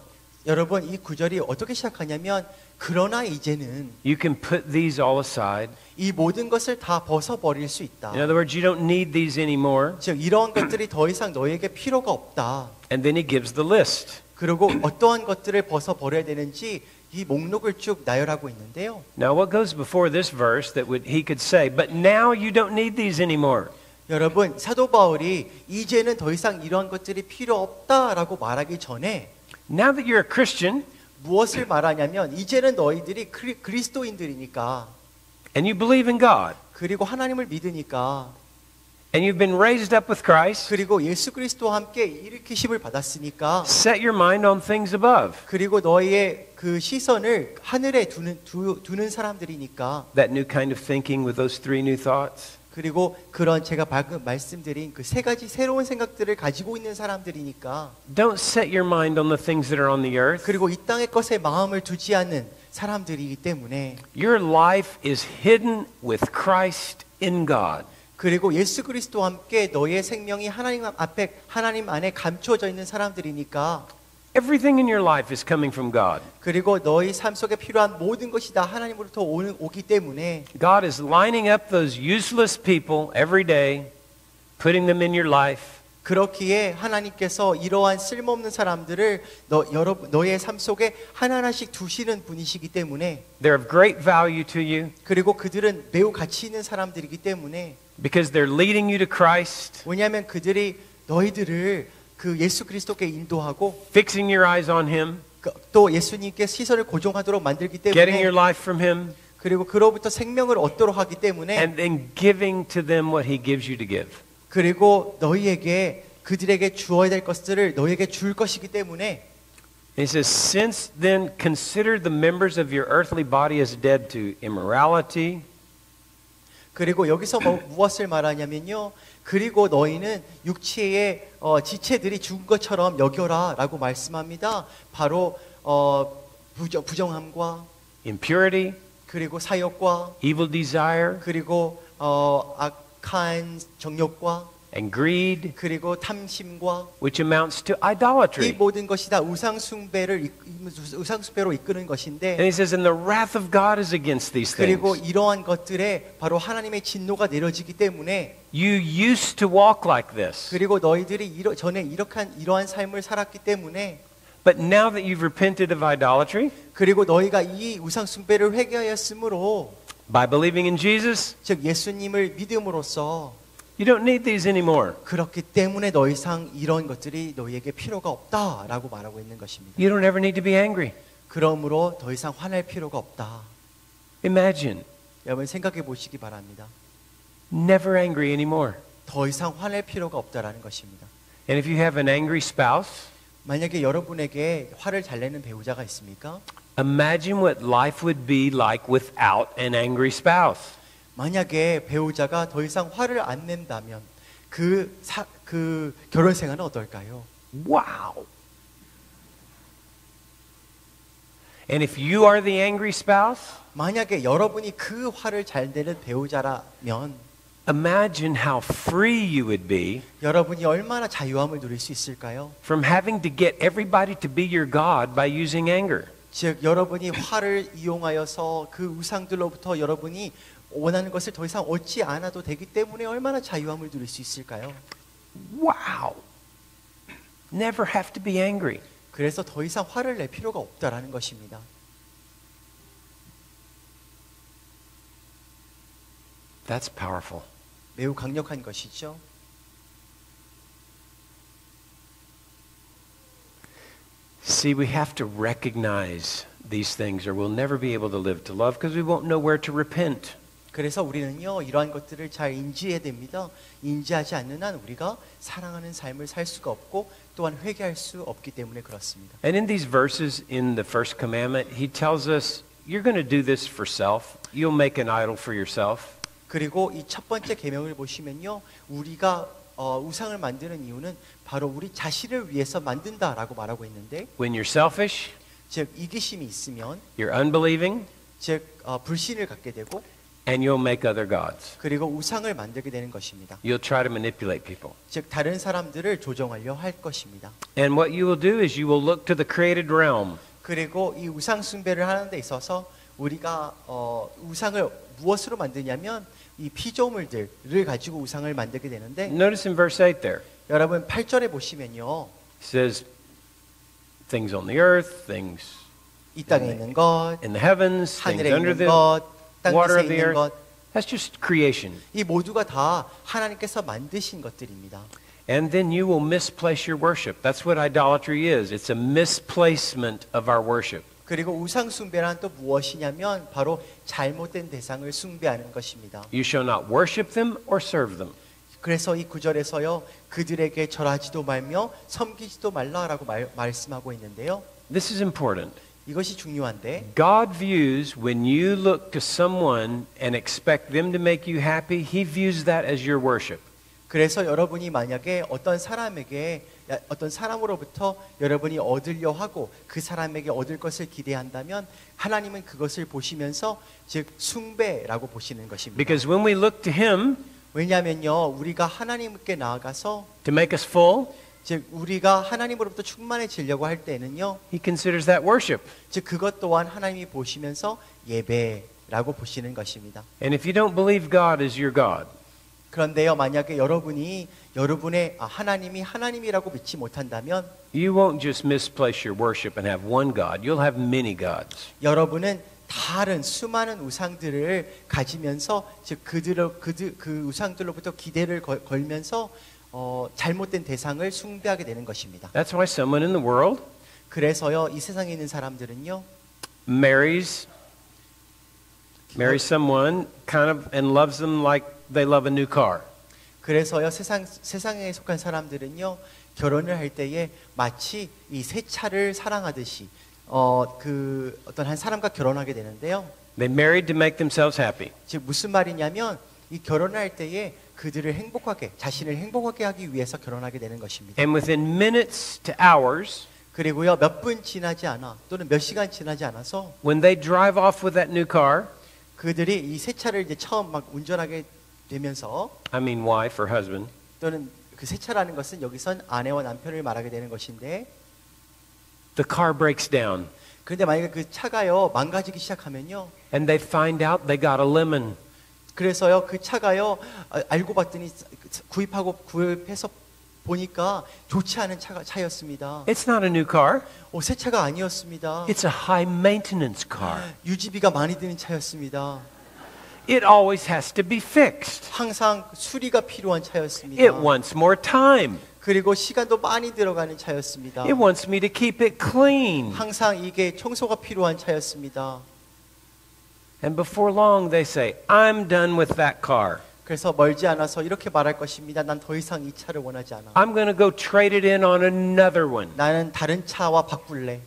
여러분 이 구절이 어떻게 시작하냐면 그러나 이제는 You can put these all aside. 이 모든 것을 다 벗어버릴 수 있다. In other words, you don't need these anymore. 즉 이러한 것들이 더 이상 너에게 필요가 없다. And then he gives the list. 그리고 어떠한 것들을 벗어버려야 되는지 이 목록을 쭉 나열하고 있는데요. Now, what goes before this verse that he could say, but now you don't need these anymore? 여러분 사도 바울이 이제는 더 이상 이러한 것들이 필요 없다라고 말하기 전에 Now that you're a Christian 무엇을 말하냐면 이제는 너희들이 그리스도인들이니까 and you believe in God 그리고 하나님을 믿으니까 and you've been raised up with Christ, 그리고 예수 그리스도와 함께 일으키심을 받았으니까 set your mind on things above. 그리고 너희의 그 시선을 하늘에 두는 사람들이니까 That new kind of thinking with those three new thoughts. 그리고 그런 제가 방금 말씀드린 그 세 가지 새로운 생각들을 가지고 있는 사람들이니까 Don't set your mind on the things that are on the earth. 그리고 이 땅의 것에 마음을 두지 않는 사람들이기 때문에 Your life is hidden with Christ in God. 그리고 예수 그리스도와 함께 너의 생명이 하나님 앞에 하나님 안에 감추어져 있는 사람들이니까 Everything in your life is coming from God. 그리고 너희 삶 속에 필요한 모든 것이 다 하나님으로부터 오기 때문에 God is lining up those useless people every day, putting them in your life. 그렇기에 하나님께서 이러한 쓸모없는 사람들을 너의 삶 속에 하나하나씩 두시는 분이시기 때문에 They're of great value to you 그리고 그들은 매우 가치 있는 사람들이기 때문에 because they're leading you to Christ, 왜냐하면 그들이 너희들을 그 예수 그리스도께 인도하고 fixing your eyes on Him, 또 예수님께 시선을 고정하도록 만들기 getting your 때문에 life from Him, 그리고 그로부터 생명을 얻도록 하기 때문에 and then giving to them what He gives you to give. 그리고 너희에게 그들에게 주어야 될 것들을 너희에게 줄 것이기 때문에 And he says, since then consider the members of your earthly body as dead to immorality, 그리고 여기서 무엇을 말하냐면요. 그리고 너희는 육체의 지체들이 죽은 것처럼 여겨라라고 말씀합니다. 바로 부정함과 impurity, 그리고 사욕과 evil desire, 그리고 악한 정욕과 and greed, 그리고 탐심과 which amounts to 이 idolatry. 모든 것이 다 우상 숭배로 이끄는 And 것인데 he says, and the wrath of God is against these 그리고 things. 이러한 것들에 바로 하나님의 진노가 내려지기 때문에 You used to walk like this, 그리고 너희들이 전에 이러한 삶을 살았기 때문에 but now that you've repented of idolatry, 그리고 너희가 이 우상 숭배를 회개하였으므로 by believing in Jesus, 즉 예수님을 믿음으로써 you don't need these anymore. 그렇기 때문에 더 이상 이런 것들이 너희에게 필요가 없다라고 말하고 있는 것입니다. You don't ever need to be angry. 그러므로 더 이상 화낼 필요가 없다. Imagine, 여러분 생각해 보시기 바랍니다. never angry anymore. 더 이상 화낼 필요가 없다라는 것입니다. And if you have an angry spouse, 만약에 여러분에게 화를 잘 내는 배우자가 있습니까? imagine what life would be like without an angry spouse. 만약에 배우자가 더 이상 화를 안 낸다면 그 결혼 생활은 어떨까요? Wow. And if you are the angry spouse, 만약에 여러분이 그 화를 잘 내는 배우자라면 imagine how free you would be 여러분이 얼마나 자유함을 누릴 수 있을까요? from having to get everybody to be your God by using anger. 즉 여러분이 화를 이용하여서 그 우상들로부터 여러분이 원하는 것을 더 이상 얻지 않아도 되기 때문에 얼마나 자유함을 누릴 수 있을까요? Wow. Never have to be angry. 그래서 더 이상 화를 낼 필요가 없다라는 것입니다. That's powerful. 매우 강력한 것이죠. See, we have to recognize these things or we'll never be able to live to love because we won't know where to repent. 그래서 우리는요 이러한 것들을 잘 인지해야 됩니다. 인지하지 않는 한 우리가 사랑하는 삶을 살 수가 없고 또한 회개할 수 없기 때문에 그렇습니다. And in these verses in the first commandment, he tells us, you're going to do this for self. You'll make an idol for yourself. 그리고 이 첫 번째 계명을 보시면요 우리가 우상을 만드는 이유는 바로 우리 자신을 위해서 만든다라고 말하고 있는데 When you're selfish, 즉 이기심이 있으면 you're unbelieving, 즉 불신을 갖게 되고 And you'll make other gods. 그리고 우상을 만들게 되는 것입니다. You'll try to manipulate people. 즉 다른 사람들을 조종하려 할 것입니다. And what you will do is you will look to the created realm. 그리고 이 우상 숭배를 하는 데 있어서 우리가 우상을 무엇으로 만드냐면 이 피조물들을 가지고 우상을 만들게 되는데 Notice in verse 8 there. 여러분 8절에 보시면요. It says things on the earth, things 이 땅에 있는 것, in the heavens, things 하늘에 under 있는 the 것, water 땅에서 of the 있는 earth. 것, That's just creation. 이 모두가 다 하나님께서 만드신 것들입니다. And then you will misplace your worship. That's what idolatry is. It's a misplacement of our worship. 그리고 우상 숭배란 또 무엇이냐면 바로 잘못된 대상을 숭배하는 것입니다. You shall not worship them or serve them. 그래서 이 구절에서요. 그들에게 절하지도 말며 섬기지도 말라라고 말씀하고 있는데요. This is important. 이것이 중요한데 God views when you look to someone and expect them to make you happy, He views that as your worship. 그래서 여러분이 만약에 어떤 사람으로부터 여러분이 얻으려 하고 그 사람에게 얻을 것을 기대한다면 하나님은 그것을 보시면서 즉 숭배라고 보시는 것입니다. Because when we look to Him 왜냐하면요 우리가 하나님께 나아가서 to make us full, 즉 우리가 하나님으로부터 충만해지려고 할 때는요 He considers that worship. 즉 그것 또한 하나님이 보시면서 예배라고 보시는 것입니다. And if you don't believe God is your God, 그런데요 만약에 여러분이 여러분의 하나님이 하나님이라고 믿지 못한다면 you won't just misplace your worship and have one God. You'll have many gods. 여러분은 다른 수많은 우상들을 가지면서 즉 그 우상들로부터 기대를 걸면서 잘못된 대상을 숭배하게 되는 것입니다. That's why someone in the world 그래서요 이 세상에 있는 사람들은요 marries someone kind of and loves them like they love a new car. 그래서요 세상에 속한 사람들은요 결혼을 할 때에 마치 이 새 차를 사랑하듯이 어떤 한 사람과 결혼하게 되는데요. They married to make themselves happy. 즉 무슨 말이냐면 이 결혼을 할 때에 그들을 자신을 행복하게 하기 위해서 결혼하게 되는 것입니다. And within minutes to hours, 그리고요 몇 분 지나지 않아 또는 몇 시간 지나지 않아서 when they drive off with that new car, 그들이 이 새 차를 이제 처음 막 운전하게 되면서 I mean wife or husband, 또는 그 새 차라는 것은 여기선 아내와 남편을 말하게 되는 것인데 the car breaks down. 그런데 만약에 그 차가요 망가지기 시작하면요 And they find out they got a lemon. 그래서요 그 차가요 알고 봤더니 구입해서 보니까 좋지 않은 차였습니다. It's not a new car. 새 차가 아니었습니다. It's a high maintenance car. 유지비가 많이 드는 차였습니다. It always has to be fixed. 항상 수리가 필요한 차였습니다. It wants more time. 그리고 시간도 많이 들어가는 차였습니다. It wants me to keep it clean. 항상 이게 청소가 필요한 차였습니다. And before long they say, I'm done with that car. 그래서 멀지 않아서 이렇게 말할 것입니다. 난 더 이상 이 차를 원하지 않아. I'm going to go trade it in on another one. 나는 다른 차와 바꿀래.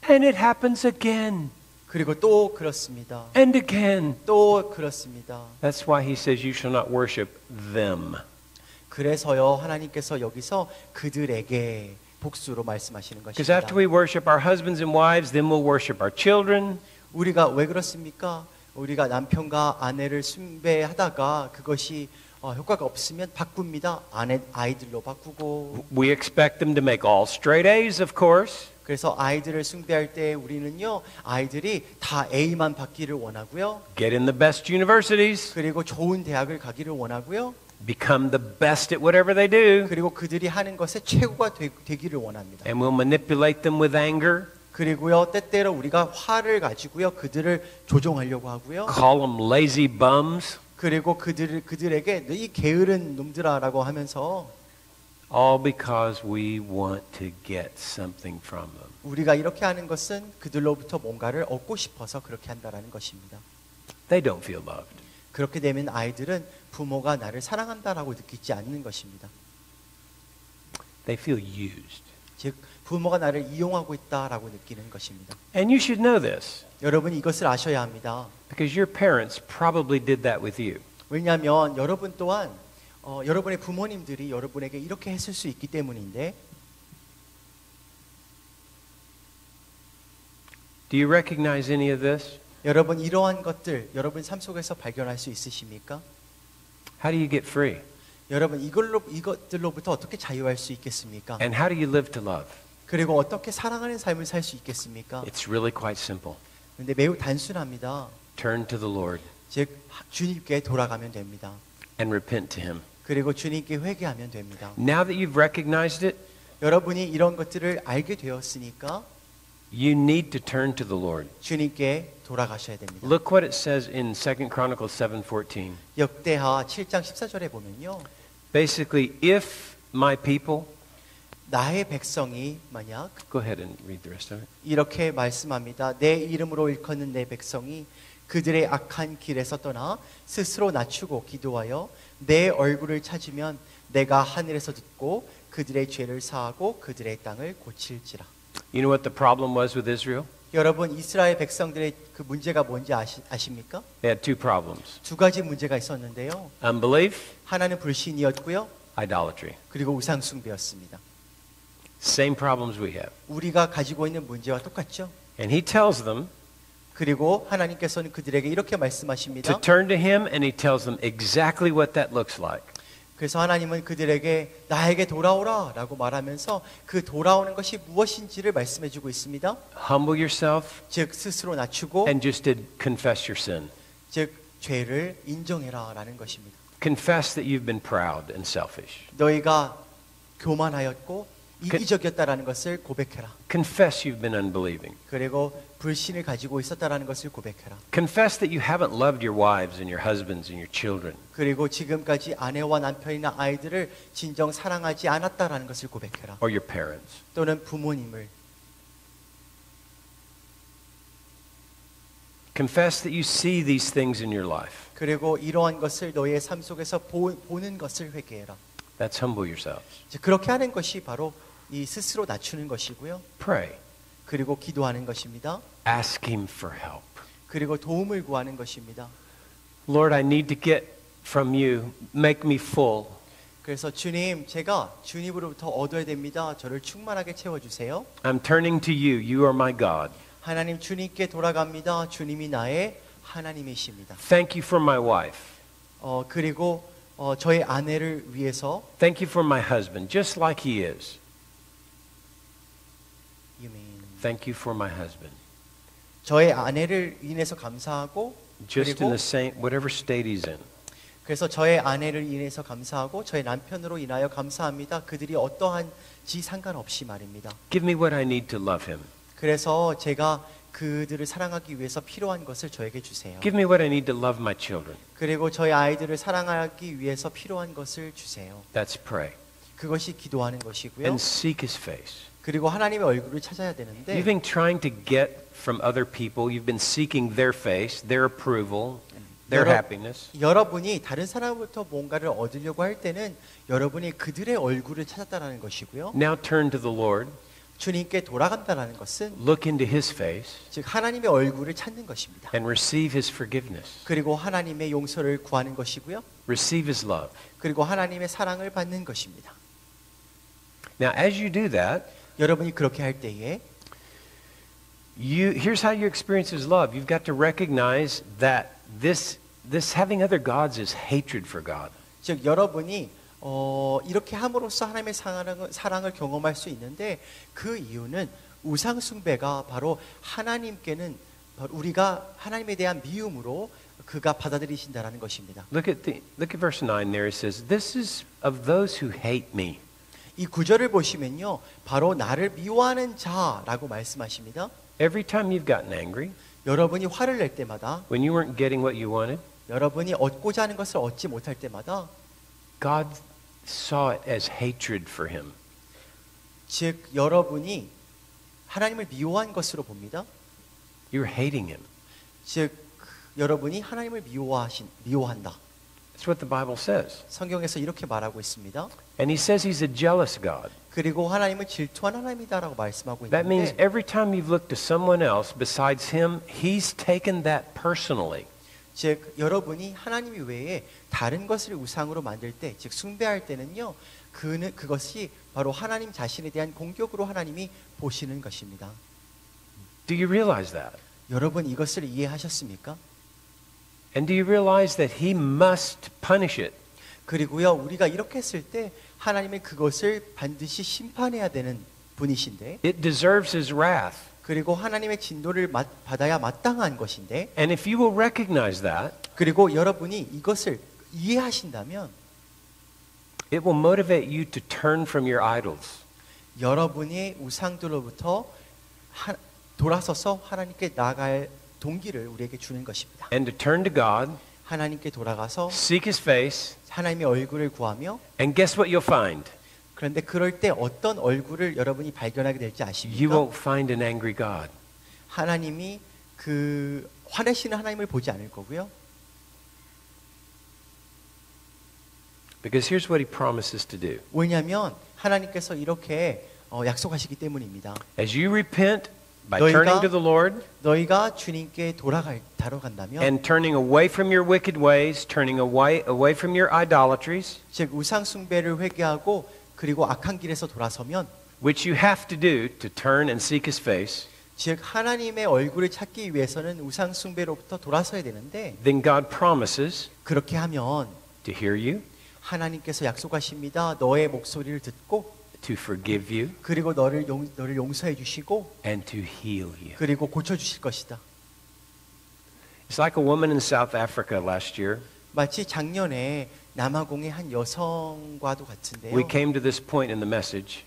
And it happens again. 그리고 또 그렇습니다. And again. 또 그렇습니다. That's why he says you shall not worship them. 그래서요 하나님께서 여기서 그들에게 복수로 말씀하시는 Because 것입니다. after we worship our husbands and wives, then we'll worship our children. 우리가 왜 그렇습니까? 우리가 남편과 아내를 숭배하다가 그것이 효과가 없으면 바꿉니다. 아이들로 바꾸고. We expect them to make all straight A's, of course. 그래서 아이들을 숭배할 때 우리는요 아이들이 다 A만 받기를 원하고요. Get in the best universities. 그리고 좋은 대학을 가기를 원하고요. Become the best at whatever they do. 그리고 그들이 하는 것에 최고가 되기를 원합니다. And we'll manipulate them with anger. 그리고요 때때로 우리가 화를 가지고요 그들을 조종하려고 하고요. Call them lazy bums. 그리고 그들에게 이 게으른 놈들아라고 하면서 All because we want to get something from them. 우리가 이렇게 하는 것은 그들로부터 뭔가를 얻고 싶어서 그렇게 한다라는 것입니다. They don't feel loved. 그렇게 되면 아이들은 부모가 나를 사랑한다라고 느끼지 않는 것입니다. They feel used. 즉 부모가 나를 이용하고 있다라고 느끼는 것입니다. And you should know this. 여러분이 이것을 아셔야 합니다. Because your parents probably did that with you. 왜냐하면 여러분 또한 여러분의 부모님들이 여러분에게 이렇게 했을 수 있기 때문인데 Do you recognize any of this? 여러분 이러한 것들 여러분 삶 속에서 발견할 수 있으십니까? How do you get free? 여러분 이것들로부터 어떻게 자유할 수 있겠습니까? And how do you live to love? 그리고 어떻게 사랑하는 삶을 살 수 있겠습니까? It's really quite simple. 근데 매우 단순합니다. Turn to the Lord 즉 주님께 돌아가면 됩니다. and repent to Him. 그리고 주님께 회개하면 됩니다. Now that you've recognized it, 여러분이 이런 것들을 알게 되었으니까 you need to turn to the Lord. 주님께 돌아가셔야 됩니다. Look what it says in 2 Chronicles 7:14. 역대하 7장 14절에 보면요. Basically, if my people, 나의 백성이 만약 go ahead and read the rest of it. 이렇게 말씀합니다. 내 이름으로 일컫는 내 백성이 그들의 악한 길에서 떠나 스스로 낮추고 기도하여 내 얼굴을 찾으면 내가 하늘에서 듣고 그들의 죄를 사하고 그들의 땅을 고칠지라. You know what the problem was with Israel? 여러분 이스라엘 백성들의 그 문제가 뭔지 아십니까? They had two problems. 두 가지 문제가 있었는데요. Unbelief, 하나는 불신이었고요. idolatry. 그리고 우상 숭배였습니다. Same problems we have. 우리가 가지고 있는 문제와 똑같죠. And he tells them 그리고 하나님께서는 그들에게 이렇게 말씀하십니다. to turn to him, and he tells them exactly what that looks like. 그래서 하나님은 그들에게 나에게 돌아오라 라고 말하면서 그 돌아오는 것이 무엇인지를 말씀해 주고 있습니다. Humble yourself 즉 스스로 낮추고 and just to confess your sin. 즉 죄를 인정해라 라는 것입니다. Confess that you've been proud and selfish. 너희가 교만하였고 이기적이었다라는 것을 고백해라. Confess you've been unbelieving. 그리고 불신을 가지고 있었다라는 것을 고백해라. Confess that you haven't loved your wives and your husbands and your children. 그리고 지금까지 아내와 남편이나 아이들을 진정 사랑하지 않았다라는 것을 고백해라. Or your parents. 또는 부모님을. Confess that you see these things in your life. 그리고 이러한 것을 너희의 삶 속에서 보는 것을 회개해라. That's humble yourselves. 그렇게 하는 것이 바로 이 스스로 낮추는 것이고요. Pray. 그리고 기도하는 것입니다. Ask him for help. 그리고 도움을 구하는 것입니다. Lord, I need to get from you. Make me full. 그래서 주님, 제가 주님으로부터 얻어야 됩니다. 저를 충만하게 채워주세요. I'm turning to you. You are my God. 하나님 주님께 돌아갑니다. 주님이 나의 하나님이십니다. Thank you for my wife. 그리고 저의 아내를 위해서 Thank you for my husband, just like he is. You mean Thank you for my husband. 저의 아내를 인해서 감사하고 Just 그리고 in the same, whatever state he's in. 그래서 저의 아내를 인해서 감사하고 저의 남편으로 인하여 감사합니다. 그들이 어떠한지 상관없이 말입니다. Give me what I need to love him. 그래서 제가 그들을 사랑하기 위해서 필요한 것을 저에게 주세요. Give me what I need to love my children. 그리고 저희 아이들을 사랑하기 위해서 필요한 것을 주세요. That's pray. 그것이 기도하는 것이고요. And seek his face. 그리고 하나님의 얼굴을 찾아야 되는데 You've been trying to get from other people. You've been seeking their face, their approval, their happiness. 여러분이 다른 사람부터 뭔가를 얻으려고 할 때는 여러분이 그들의 얼굴을 찾았다라는 것이고요. Now turn to the Lord. 주님께 돌아간다라는 것은 Look into his face 즉 하나님의 얼굴을 찾는 것입니다. and receive his forgiveness. 그리고 하나님의 용서를 구하는 것이고요. Receive his love. 그리고 하나님의 사랑을 받는 것입니다. Now, as you do that, 여러분이 그렇게 할 때에 here's how you experience his love. You've got to recognize that this having other gods is hatred for God. 즉 여러분이 이렇게 함으로써 하나님의 사랑을 경험할 수 있는데 그 이유는 우상 숭배가 바로 하나님께는 바로 우리가 하나님에 대한 미움으로 그가 받아들이신다라는 것입니다. Look at verse 9 there. It says, "This is of those who hate me." 이 구절을 보시면요, 바로 나를 미워하는 자라고 말씀하십니다. Every time you've gotten angry, 여러분이 화를 낼 때마다, when you weren't getting what you wanted, 여러분이 얻고자 하는 것을 얻지 못할 때마다, God saw it as hatred for him. 즉 여러분이 하나님을 미워한 것으로 봅니다. You're hating him. 즉 여러분이 하나님을 미워한다. That's what the Bible says. 성경에서 이렇게 말하고 있습니다. And he says he's a jealous God. 그리고 하나님은 질투한 하나님이다라고 말씀하고 That means 있는데 every time you've looked to someone else besides him, he's taken that personally. 즉 여러분이 하나님이 외에 다른 것을 우상으로 만들 때, 즉 숭배할 때는요, 그것이 바로 하나님 자신에 대한 공격으로 하나님이 보시는 것입니다. Do you realize that? 여러분 이것을 이해하셨습니까? And do you realize that he must punish it? 그리고요, 우리가 이렇게 했을 때 하나님이 그것을 반드시 심판해야 되는 분이신데, It deserves his wrath. 그리고 하나님의 진노를 받아야 마땅한 것인데, And if you will recognize that, 그리고 여러분이 이것을 이해하신다면 it will motivate you to turn from your idols. 여러분이 우상들로부터 돌아서서 하나님께 나아갈 동기를 우리에게 주는 것입니다. And to turn to God, 하나님께 돌아가서 seek his face, 하나님의 얼굴을 구하며, and guess what you'll find? 그런데 그럴 때 어떤 얼굴을 여러분이 발견하게 될지 You 아십니까? won't find an angry God. 하나님이 그 화내시는 하나님을 보지 않을 거고요. Because here's what he promises to do. 왜냐하면 하나님께서 이렇게 약속하시기 때문입니다. As you repent by 너희가- turning to the Lord 너희가 주님께 돌아간다면, and turning away from your wicked ways, turning away from your idolatries, 즉 우상 숭배를 회개하고 그리고 악한 길에서 돌아서면, which you have to do to turn and seek his face, 즉 하나님의 얼굴을 찾기 위해서는 우상 숭배로부터 돌아서야 되는데, then God promises 그렇게 하면 to hear you, 하나님께서 약속하십니다. 너의 목소리를 듣고 to forgive you, 그리고 너를 용서해 주시고 and to heal you. 그리고 고쳐 주실 것이다. It's like a woman in South Africa last year. 마치 작년에 남아공의 한 여성과도 같은데요. We came to this point in the message.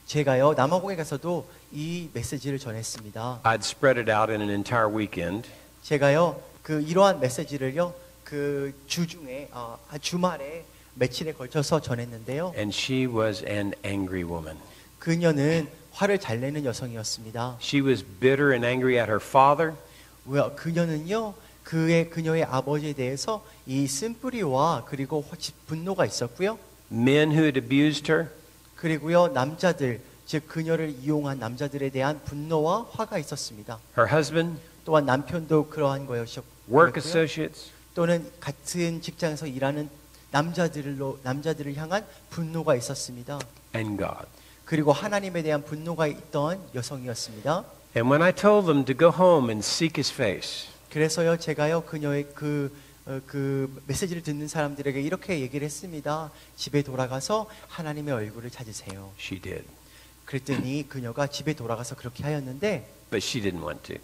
제가요 남아공에 가서도 이 메시지를 전했습니다. I'd spread it out in an entire weekend. 제가요 그 이러한 메시지를요 그 주중에 주말에 며칠에 걸쳐서 전했는데요. And she was an angry woman. 그녀는 화를 잘 내는 여성이었습니다. She was bitter and angry at her father. 그녀는요 그녀의 아버지에 대해서 이 쓴뿌리와 그리고 분노가 있었고요. Men who had abused her. 그리고요 남자들, 즉 그녀를 이용한 남자들에 대한 분노와 화가 있었습니다. Her husband, 또한 남편도 그러한 거였고요. work associates, 또는 같은 직장에서 일하는 남자들을 향한 분노가 있었습니다. and God. 그리고 하나님에 대한 분노가 있던 여성이었습니다. And when I told them to go home and seek his face, 그래서요 제가요 그녀의 그 메시지를 듣는 사람들에게 이렇게 얘기를 했습니다. 집에 돌아가서 하나님의 얼굴을 찾으세요. she did. 그랬더니 그녀가 집에 돌아가서 그렇게 하였는데, But she didn't want to.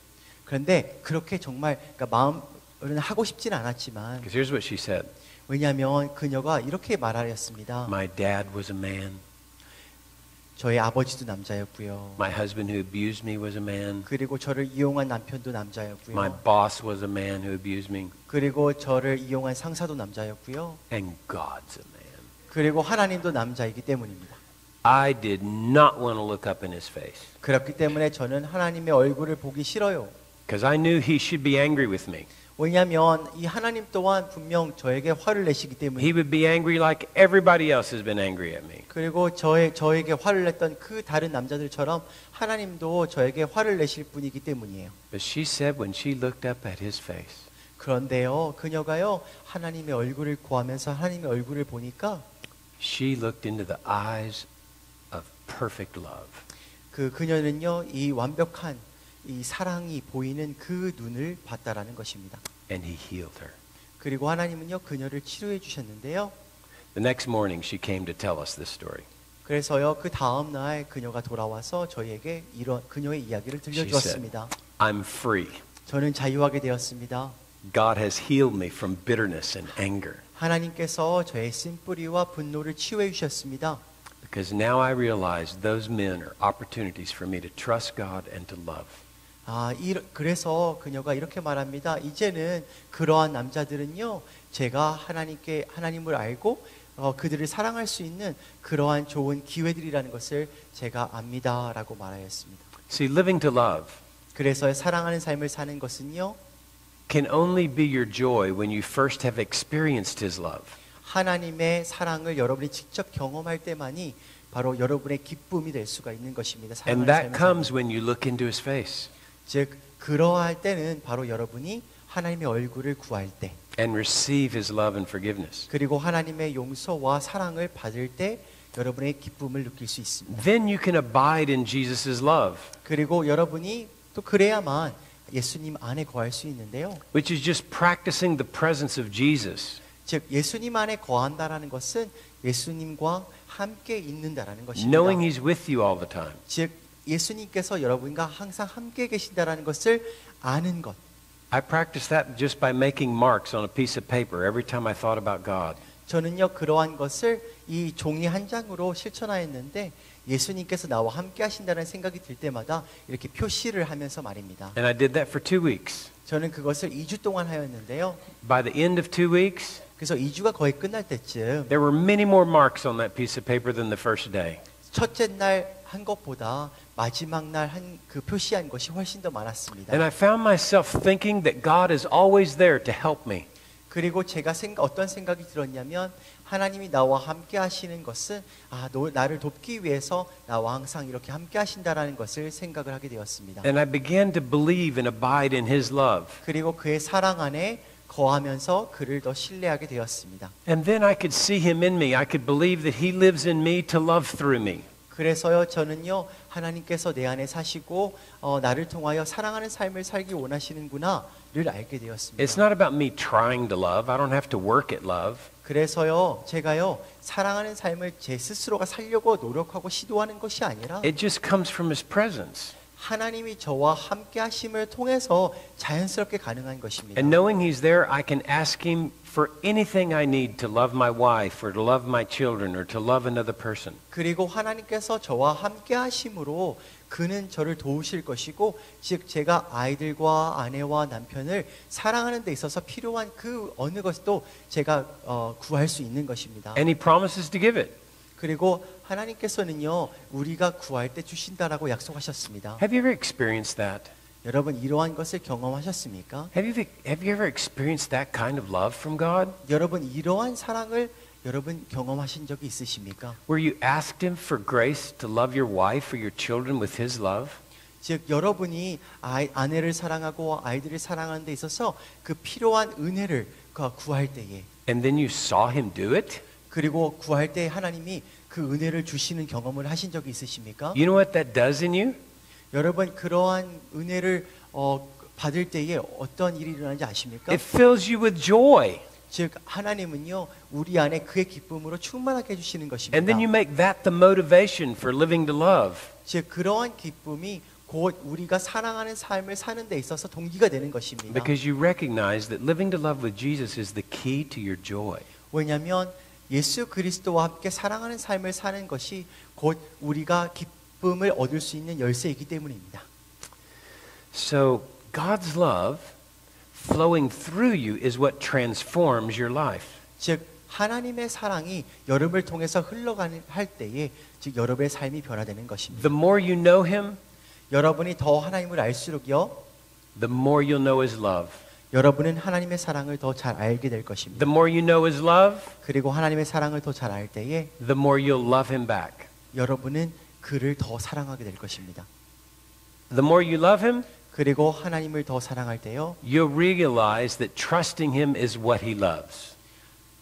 그런데 그렇게 정말 그러니까 마음은 하고 싶지는 않았지만, Because here's what she said. 왜냐하면 그녀가 이렇게 말하였습니다. My dad was a man. 저의 아버지도 남자였고요. My husband who abused me was a man. 그리고 저를 이용한 남편도 남자였고요. My boss was a man who abused me. 그리고 저를 이용한 상사도 남자였고요. And God's a man. 그리고 하나님도 남자이기 때문입니다. I did not want to look up in his face. 그렇기 때문에 저는 하나님의 얼굴을 보기 싫어요. Because I knew he should be angry with me. 왜냐하면 이 하나님 또한 분명 저에게 화를 내시기 때문에, He would be angry like everybody else has been angry at me. 그리고 저에게 화를 냈던 그 다른 남자들처럼 하나님도 저에게 화를 내실 분이기 때문이에요. But she said when she looked up at his face, 그런데요 그녀가요 하나님의 얼굴을 구하면서 하나님의 얼굴을 보니까 she looked into the eyes of perfect love. 그녀는요 이 완벽한 이 사랑이 보이는 그 눈을 봤다라는 것입니다. And he healed her. 그리고 하나님은요 그녀를 치료해 주셨는데요. The next morning she came to tell us this story. 그래서요 그 다음 날 그녀가 돌아와서 저희에게 이런 그녀의 이야기를 들려주었습니다. I'm free. 저는 자유하게 되었습니다. God has healed me from bitterness and anger. 하나님께서 저의 쓴뿌리와 분노를 치유해 주셨습니다. Because now I realize those men are opportunities for me to trust God and to love. 그래서 그녀가 이렇게 말합니다. 이제는 그러한 남자들은요, 제가 하나님을 알고 그들을 사랑할 수 있는 그러한 좋은 기회들이라는 것을 제가 압니다라고 말하였습니다. See, living to love 그래서 사랑하는 삶을 사는 것은요, can only be your joy when you first have experienced His love. 하나님의 사랑을 여러분이 직접 경험할 때만이 바로 여러분의 기쁨이 될 수가 있는 것입니다. And 사랑하는 that 삶을 comes 사는. when you look into His face 즉 그러할 때는 바로 여러분이 하나님의 얼굴을 구할 때, and receive His love and forgiveness. 그리고 하나님의 용서와 사랑을 받을 때 여러분의 기쁨을 느낄 수 있습니다. Then you can abide in Jesus' love. 그리고 여러분이 또 그래야만 예수님 안에 거할 수 있는데요. which is just practicing the presence of Jesus. 즉 예수님 안에 거한다라는 것은 예수님과 함께 있는다라는 것입니다. Knowing He's with you all the time. 즉 예수님께서 여러분과 항상 함께 계신다라는 것을 아는 것. I practiced that just by making marks on a piece of paper every time I thought about God. 저는요 그러한 것을 이 종이 한 장으로 실천하였는데 예수님께서 나와 함께 하신다는 생각이 들 때마다 이렇게 표시를 하면서 말입니다. And I did that for 2 weeks. 저는 그것을 2주 동안 하였는데요. By the end of 2 weeks, 그래서 2주가 거의 끝날 때쯤 there were many more marks on that piece of paper than the first day. 첫째 날 한 것보다 마지막 날 한 그 표시한 것이 훨씬 더 많았습니다. And I found myself thinking that God is always there to help me. 그리고 제가 어떤 생각이 들었냐면 하나님이 나와 함께 하시는 것은 나를 돕기 위해서 나와 항상 이렇게 함께 하신다라는 것을 생각을 하게 되었습니다. And I began to believe and abide in His love. 그리고 그의 사랑 안에 거하면서 그를 더 신뢰하게 되었습니다. And then I could see Him in me. I could believe that He lives in me to love through me. 그래서요 저는요 하나님께서 내 안에 사시고 나를 통하여 사랑하는 삶을 살기 원하시는구나를 알게 되었습니다. It's not about me trying to love. I don't have to work at love. 그래서요 제가요 사랑하는 삶을 제 스스로가 살려고 노력하고 시도하는 것이 아니라 It just comes from His presence. 하나님이 저와 함께 하심을 통해서 자연스럽게 가능한 것입니다. And knowing He's there, I can ask Him for anything I need to love my wife or to love my children or to love another person. 그리고 하나님께서 저와 함께 하심으로 그는 저를 도우실 것이고 즉 제가 아이들과 아내와 남편을 사랑하는 데 있어서 필요한 그 어느 것도 제가 구할 수 있는 것입니다. And He promises to give it. 그리고 하나님께서는요 우리가 구할 때 주신다라고 약속하셨습니다. Have you ever experienced that? 여러분 이러한 것을 경험하셨습니까? Have you ever experienced that kind of love from God? 여러분 이러한 사랑을 여러분 경험하신 적이 있으십니까? Where you asked Him for grace to love your wife or your children with His love? 즉 여러분이 아내를 사랑하고 아이들을 사랑하는 데 있어서 그 필요한 은혜를 구할 때에 And then you saw Him do it? 그리고 구할 때 하나님이 그 은혜를 주시는 경험을 하신 적이 있으십니까? You know what that does in you? 여러분 그러한 은혜를 받을 때에 어떤 일이 일어나는지 아십니까? It fills you with joy. 즉 하나님은요 우리 안에 그의 기쁨으로 충만하게 해주시는 것입니다. And then you make that the motivation for living to love. 즉 그러한 기쁨이 곧 우리가 사랑하는 삶을 사는 데 있어서 동기가 되는 것입니다. Because you recognize that living to love with Jesus is the key to your joy. 왜냐하면 예수 그리스도와 함께 사랑하는 삶을 사는 것이 곧 우리가 기쁨을 얻을 수 있는 열쇠이기 때문입니다. So God's love flowing through you is what transforms your life. 즉 하나님의 사랑이 여러분을 통해서 흘러가는 할 때에 즉 여러분의 삶이 변화되는 것입니다. The more you know Him, 여러분이 더 하나님을 알수록요 the more you'll know His love. 여러분은 하나님의 사랑을 더 잘 알게 될 것입니다. The more you know His love, 그리고 하나님의 사랑을 더 잘 알 때에 the more you'll love Him back. 여러분은 그를 더 사랑하게 될 것입니다. The more you love Him, 그리고 하나님을 더 사랑할 때요 you'll realize that trusting Him is what He loves.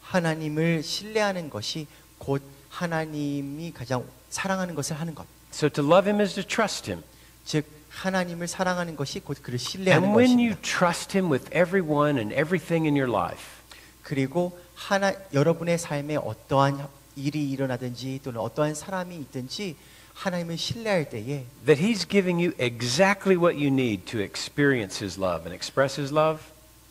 하나님을 신뢰하는 것이 곧 하나님이 가장 사랑하는 것을 하는 것. So to love Him is to trust Him. 즉 하나님을 사랑하는 것이 곧 그를 신뢰하는 And when you 것입니다. trust Him with everyone and everything in your life, 그리고 여러분의 삶에 어떠한 일이 일어나든지 또는 어떠한 사람이 있든지 하나님을 신뢰할 때에 that He's giving you exactly what you need to experience His love and express His love,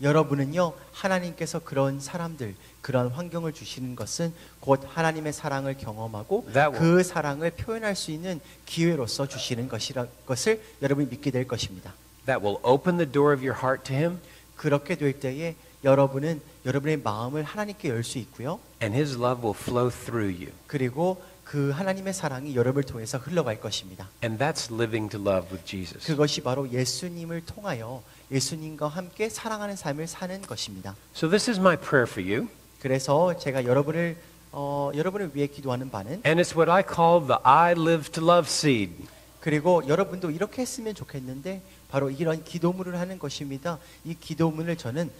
여러분은요 하나님께서 그런 사람들 그런 환경을 주시는 것은 곧 하나님의 사랑을 경험하고 그 사랑을 표현할 수 있는 기회로서 주시는 것을 여러분이 믿게 될 것입니다. that will open the door of your heart to Him, 그렇게 될 때에 여러분은 여러분의 마음을 하나님께 열 수 있고요. and His love will flow through you. 그리고 그 하나님의 사랑이 여러분을 통해서 흘러갈 것입니다. And that's living to love with Jesus. 그것이 바로 예수님을 통하여 예수님과 함께 사랑하는 삶을 사는 것입니다. So this is my prayer for you. 그래서 제가 여러분을 위해 기도하는 바는 And it's what I call the I live to love seed. 그리고 여러분도 이렇게 했으면 좋겠는데 바로 이런 기도문을 하는 것입니다. 이 기도문을 저는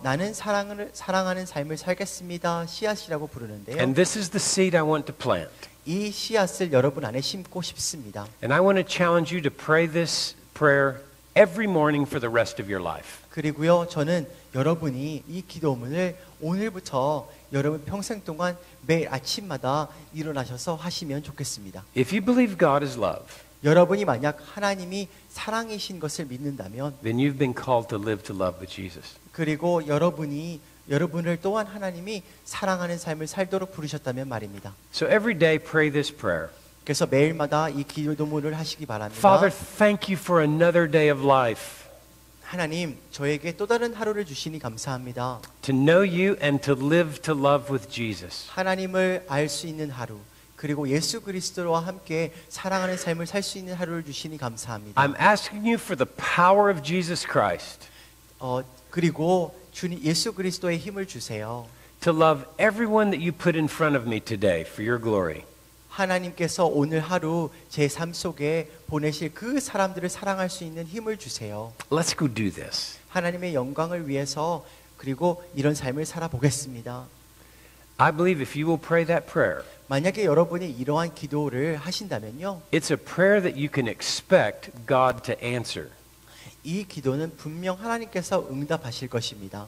나는 사랑하는 삶을 살겠습니다. 씨앗이라고 부르는데요. And this is the seed I want to plant. 이 씨앗을 여러분 안에 심고 싶습니다. And I want to challenge you to pray this prayer every morning for the rest of your life. 그리고요, 저는 여러분이 이 기도문을 오늘부터 여러분 평생 동안 매일 아침마다 일어나셔서 하시면 좋겠습니다. If you believe God is love, 여러분이 만약 하나님이 사랑이신 것을 믿는다면, then you've been called to live to love with Jesus. 그리고 여러분을 또한 하나님이 사랑하는 삶을 살도록 부르셨다면 말입니다. So every day pray this prayer. 그래서 매일마다 이 기도문을 하시기 바랍니다. Father, thank you for another day of life. 하나님, 저에게 또 다른 하루를 주시니 감사합니다. To know you and to live to love with Jesus. 하나님을 알 수 있는 하루, 그리고 예수 그리스도와 함께 사랑하는 삶을 살 수 있는 하루를 주시니 감사합니다. I'm asking you for the power of Jesus Christ 그리고 주님 예수 그리스도의 힘을 주세요. to love everyone that you put in front of me today for your glory. 하나님께서 오늘 하루 제 삶 속에 보내실 그 사람들을 사랑할 수 있는 힘을 주세요. Let's go do this. 하나님의 영광을 위해서 그리고 이런 삶을 살아보겠습니다. I believe if you will pray that prayer, 만약에 여러분이 이러한 기도를 하신다면요, it's a prayer that you can expect God to answer. 이 기도는 분명 하나님께서 응답하실 것입니다.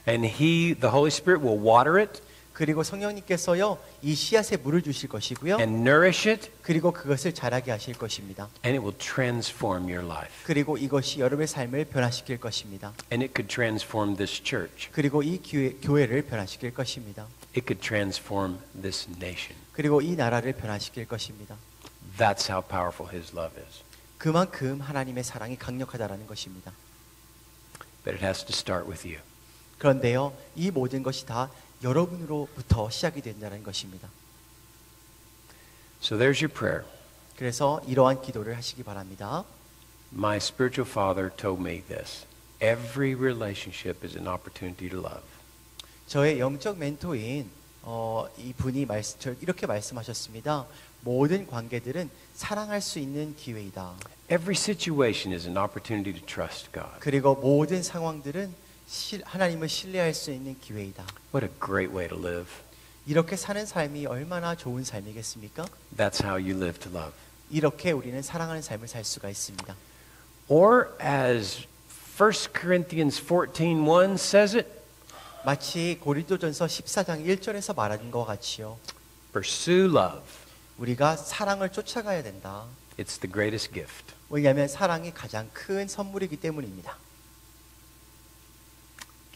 And the Holy Spirit will water it 그리고 성령님께서요, 이 씨앗에 물을 주실 것이고요, and nourish it, 그리고 그것을 자라게 하실 것입니다. and it will transform your life. 그리고 이것이 여러분의 삶을 변화시킬 것입니다. And it could transform this church. 그리고 이 교회를 변화시킬 것입니다. It could transform this nation. 그리고 이 나라를 변화시킬 것입니다. That's how powerful His love is. 그만큼 하나님의 사랑이 강력하다라는 것입니다. But it has to start with you. 그런데요, 이 모든 것이 다 여러분으로부터 시작이 된다는 것입니다. So there's your prayer. 그래서 이러한 기도를 하시기 바랍니다. My spiritual father told me this. Every relationship is an opportunity to love. 저의 영적 멘토인 이분이 이렇게 말씀하셨습니다. 모든 관계들은 사랑할 수 있는 기회이다. Every situation is an opportunity to trust God. 그리고 모든 상황들은 하나님을 신뢰할 수 있는 기회이다. What a great way to live. 이렇게 사는 삶이 얼마나 좋은 삶이겠습니까? That's how you live to love. 이렇게 우리는 사랑하는 삶을 살 수가 있습니다. Or as 1 Corinthians 14:1 says it, 마치 고린도전서 14장 1절에서 말하는 것과 같이요. pursue love. 우리가 사랑을 쫓아가야 된다. It's the greatest gift. 왜냐하면 사랑이 가장 큰 선물이기 때문입니다.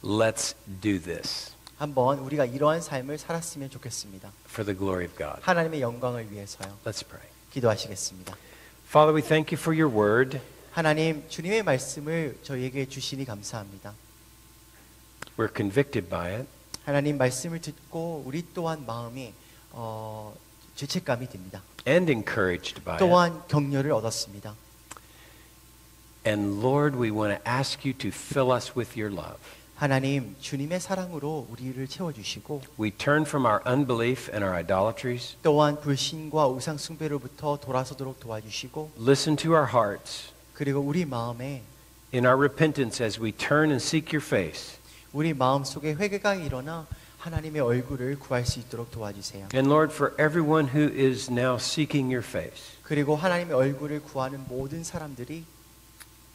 Let's do this 한번 우리가 이러한 삶을 살았으면 좋겠습니다. for the glory of God. 하나님의 영광을 위해서요. Let's pray. 기도하시겠습니다. Father, we thank you for your word. 하나님, 주님의 말씀을 저희에게 주시니 감사합니다. We're convicted by it. 하나님 말씀을 듣고 우리 또한 마음이 죄책감이 듭니다. And encouraged by it. 또한 격려를 얻었습니다. And Lord, we want to ask you to fill us with your love. 하나님, 주님의 사랑으로 우리를 채워주시고 We turn from our unbelief and our idolatries. 또한 불신과 우상 숭배로부터 돌아서도록 도와주시고 Listen to our hearts. 그리고 우리 마음에 In our repentance as we turn and seek your face. 우리 마음속에 회개가 일어나 하나님의 얼굴을 구할 수 있도록 도와주세요. And Lord, for everyone who is now seeking your face, 그리고 하나님의 얼굴을 구하는 모든 사람들이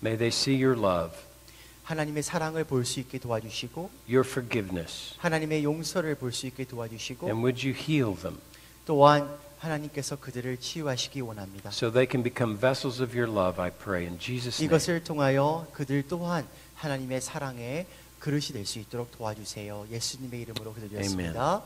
may they see your love, 하나님의 사랑을 볼 수 있게 도와주시고 your forgiveness, 하나님의 용서를 볼 수 있게 도와주시고 and would you heal them 또한 하나님께서 그들을 치유하시기 원합니다. so they can become vessels of your love, I pray in Jesus' name. 이것을 통하여 그들 또한 하나님의 사랑의 그릇이 될 수 있도록 도와주세요. 예수님의 이름으로 기도드렸습니다.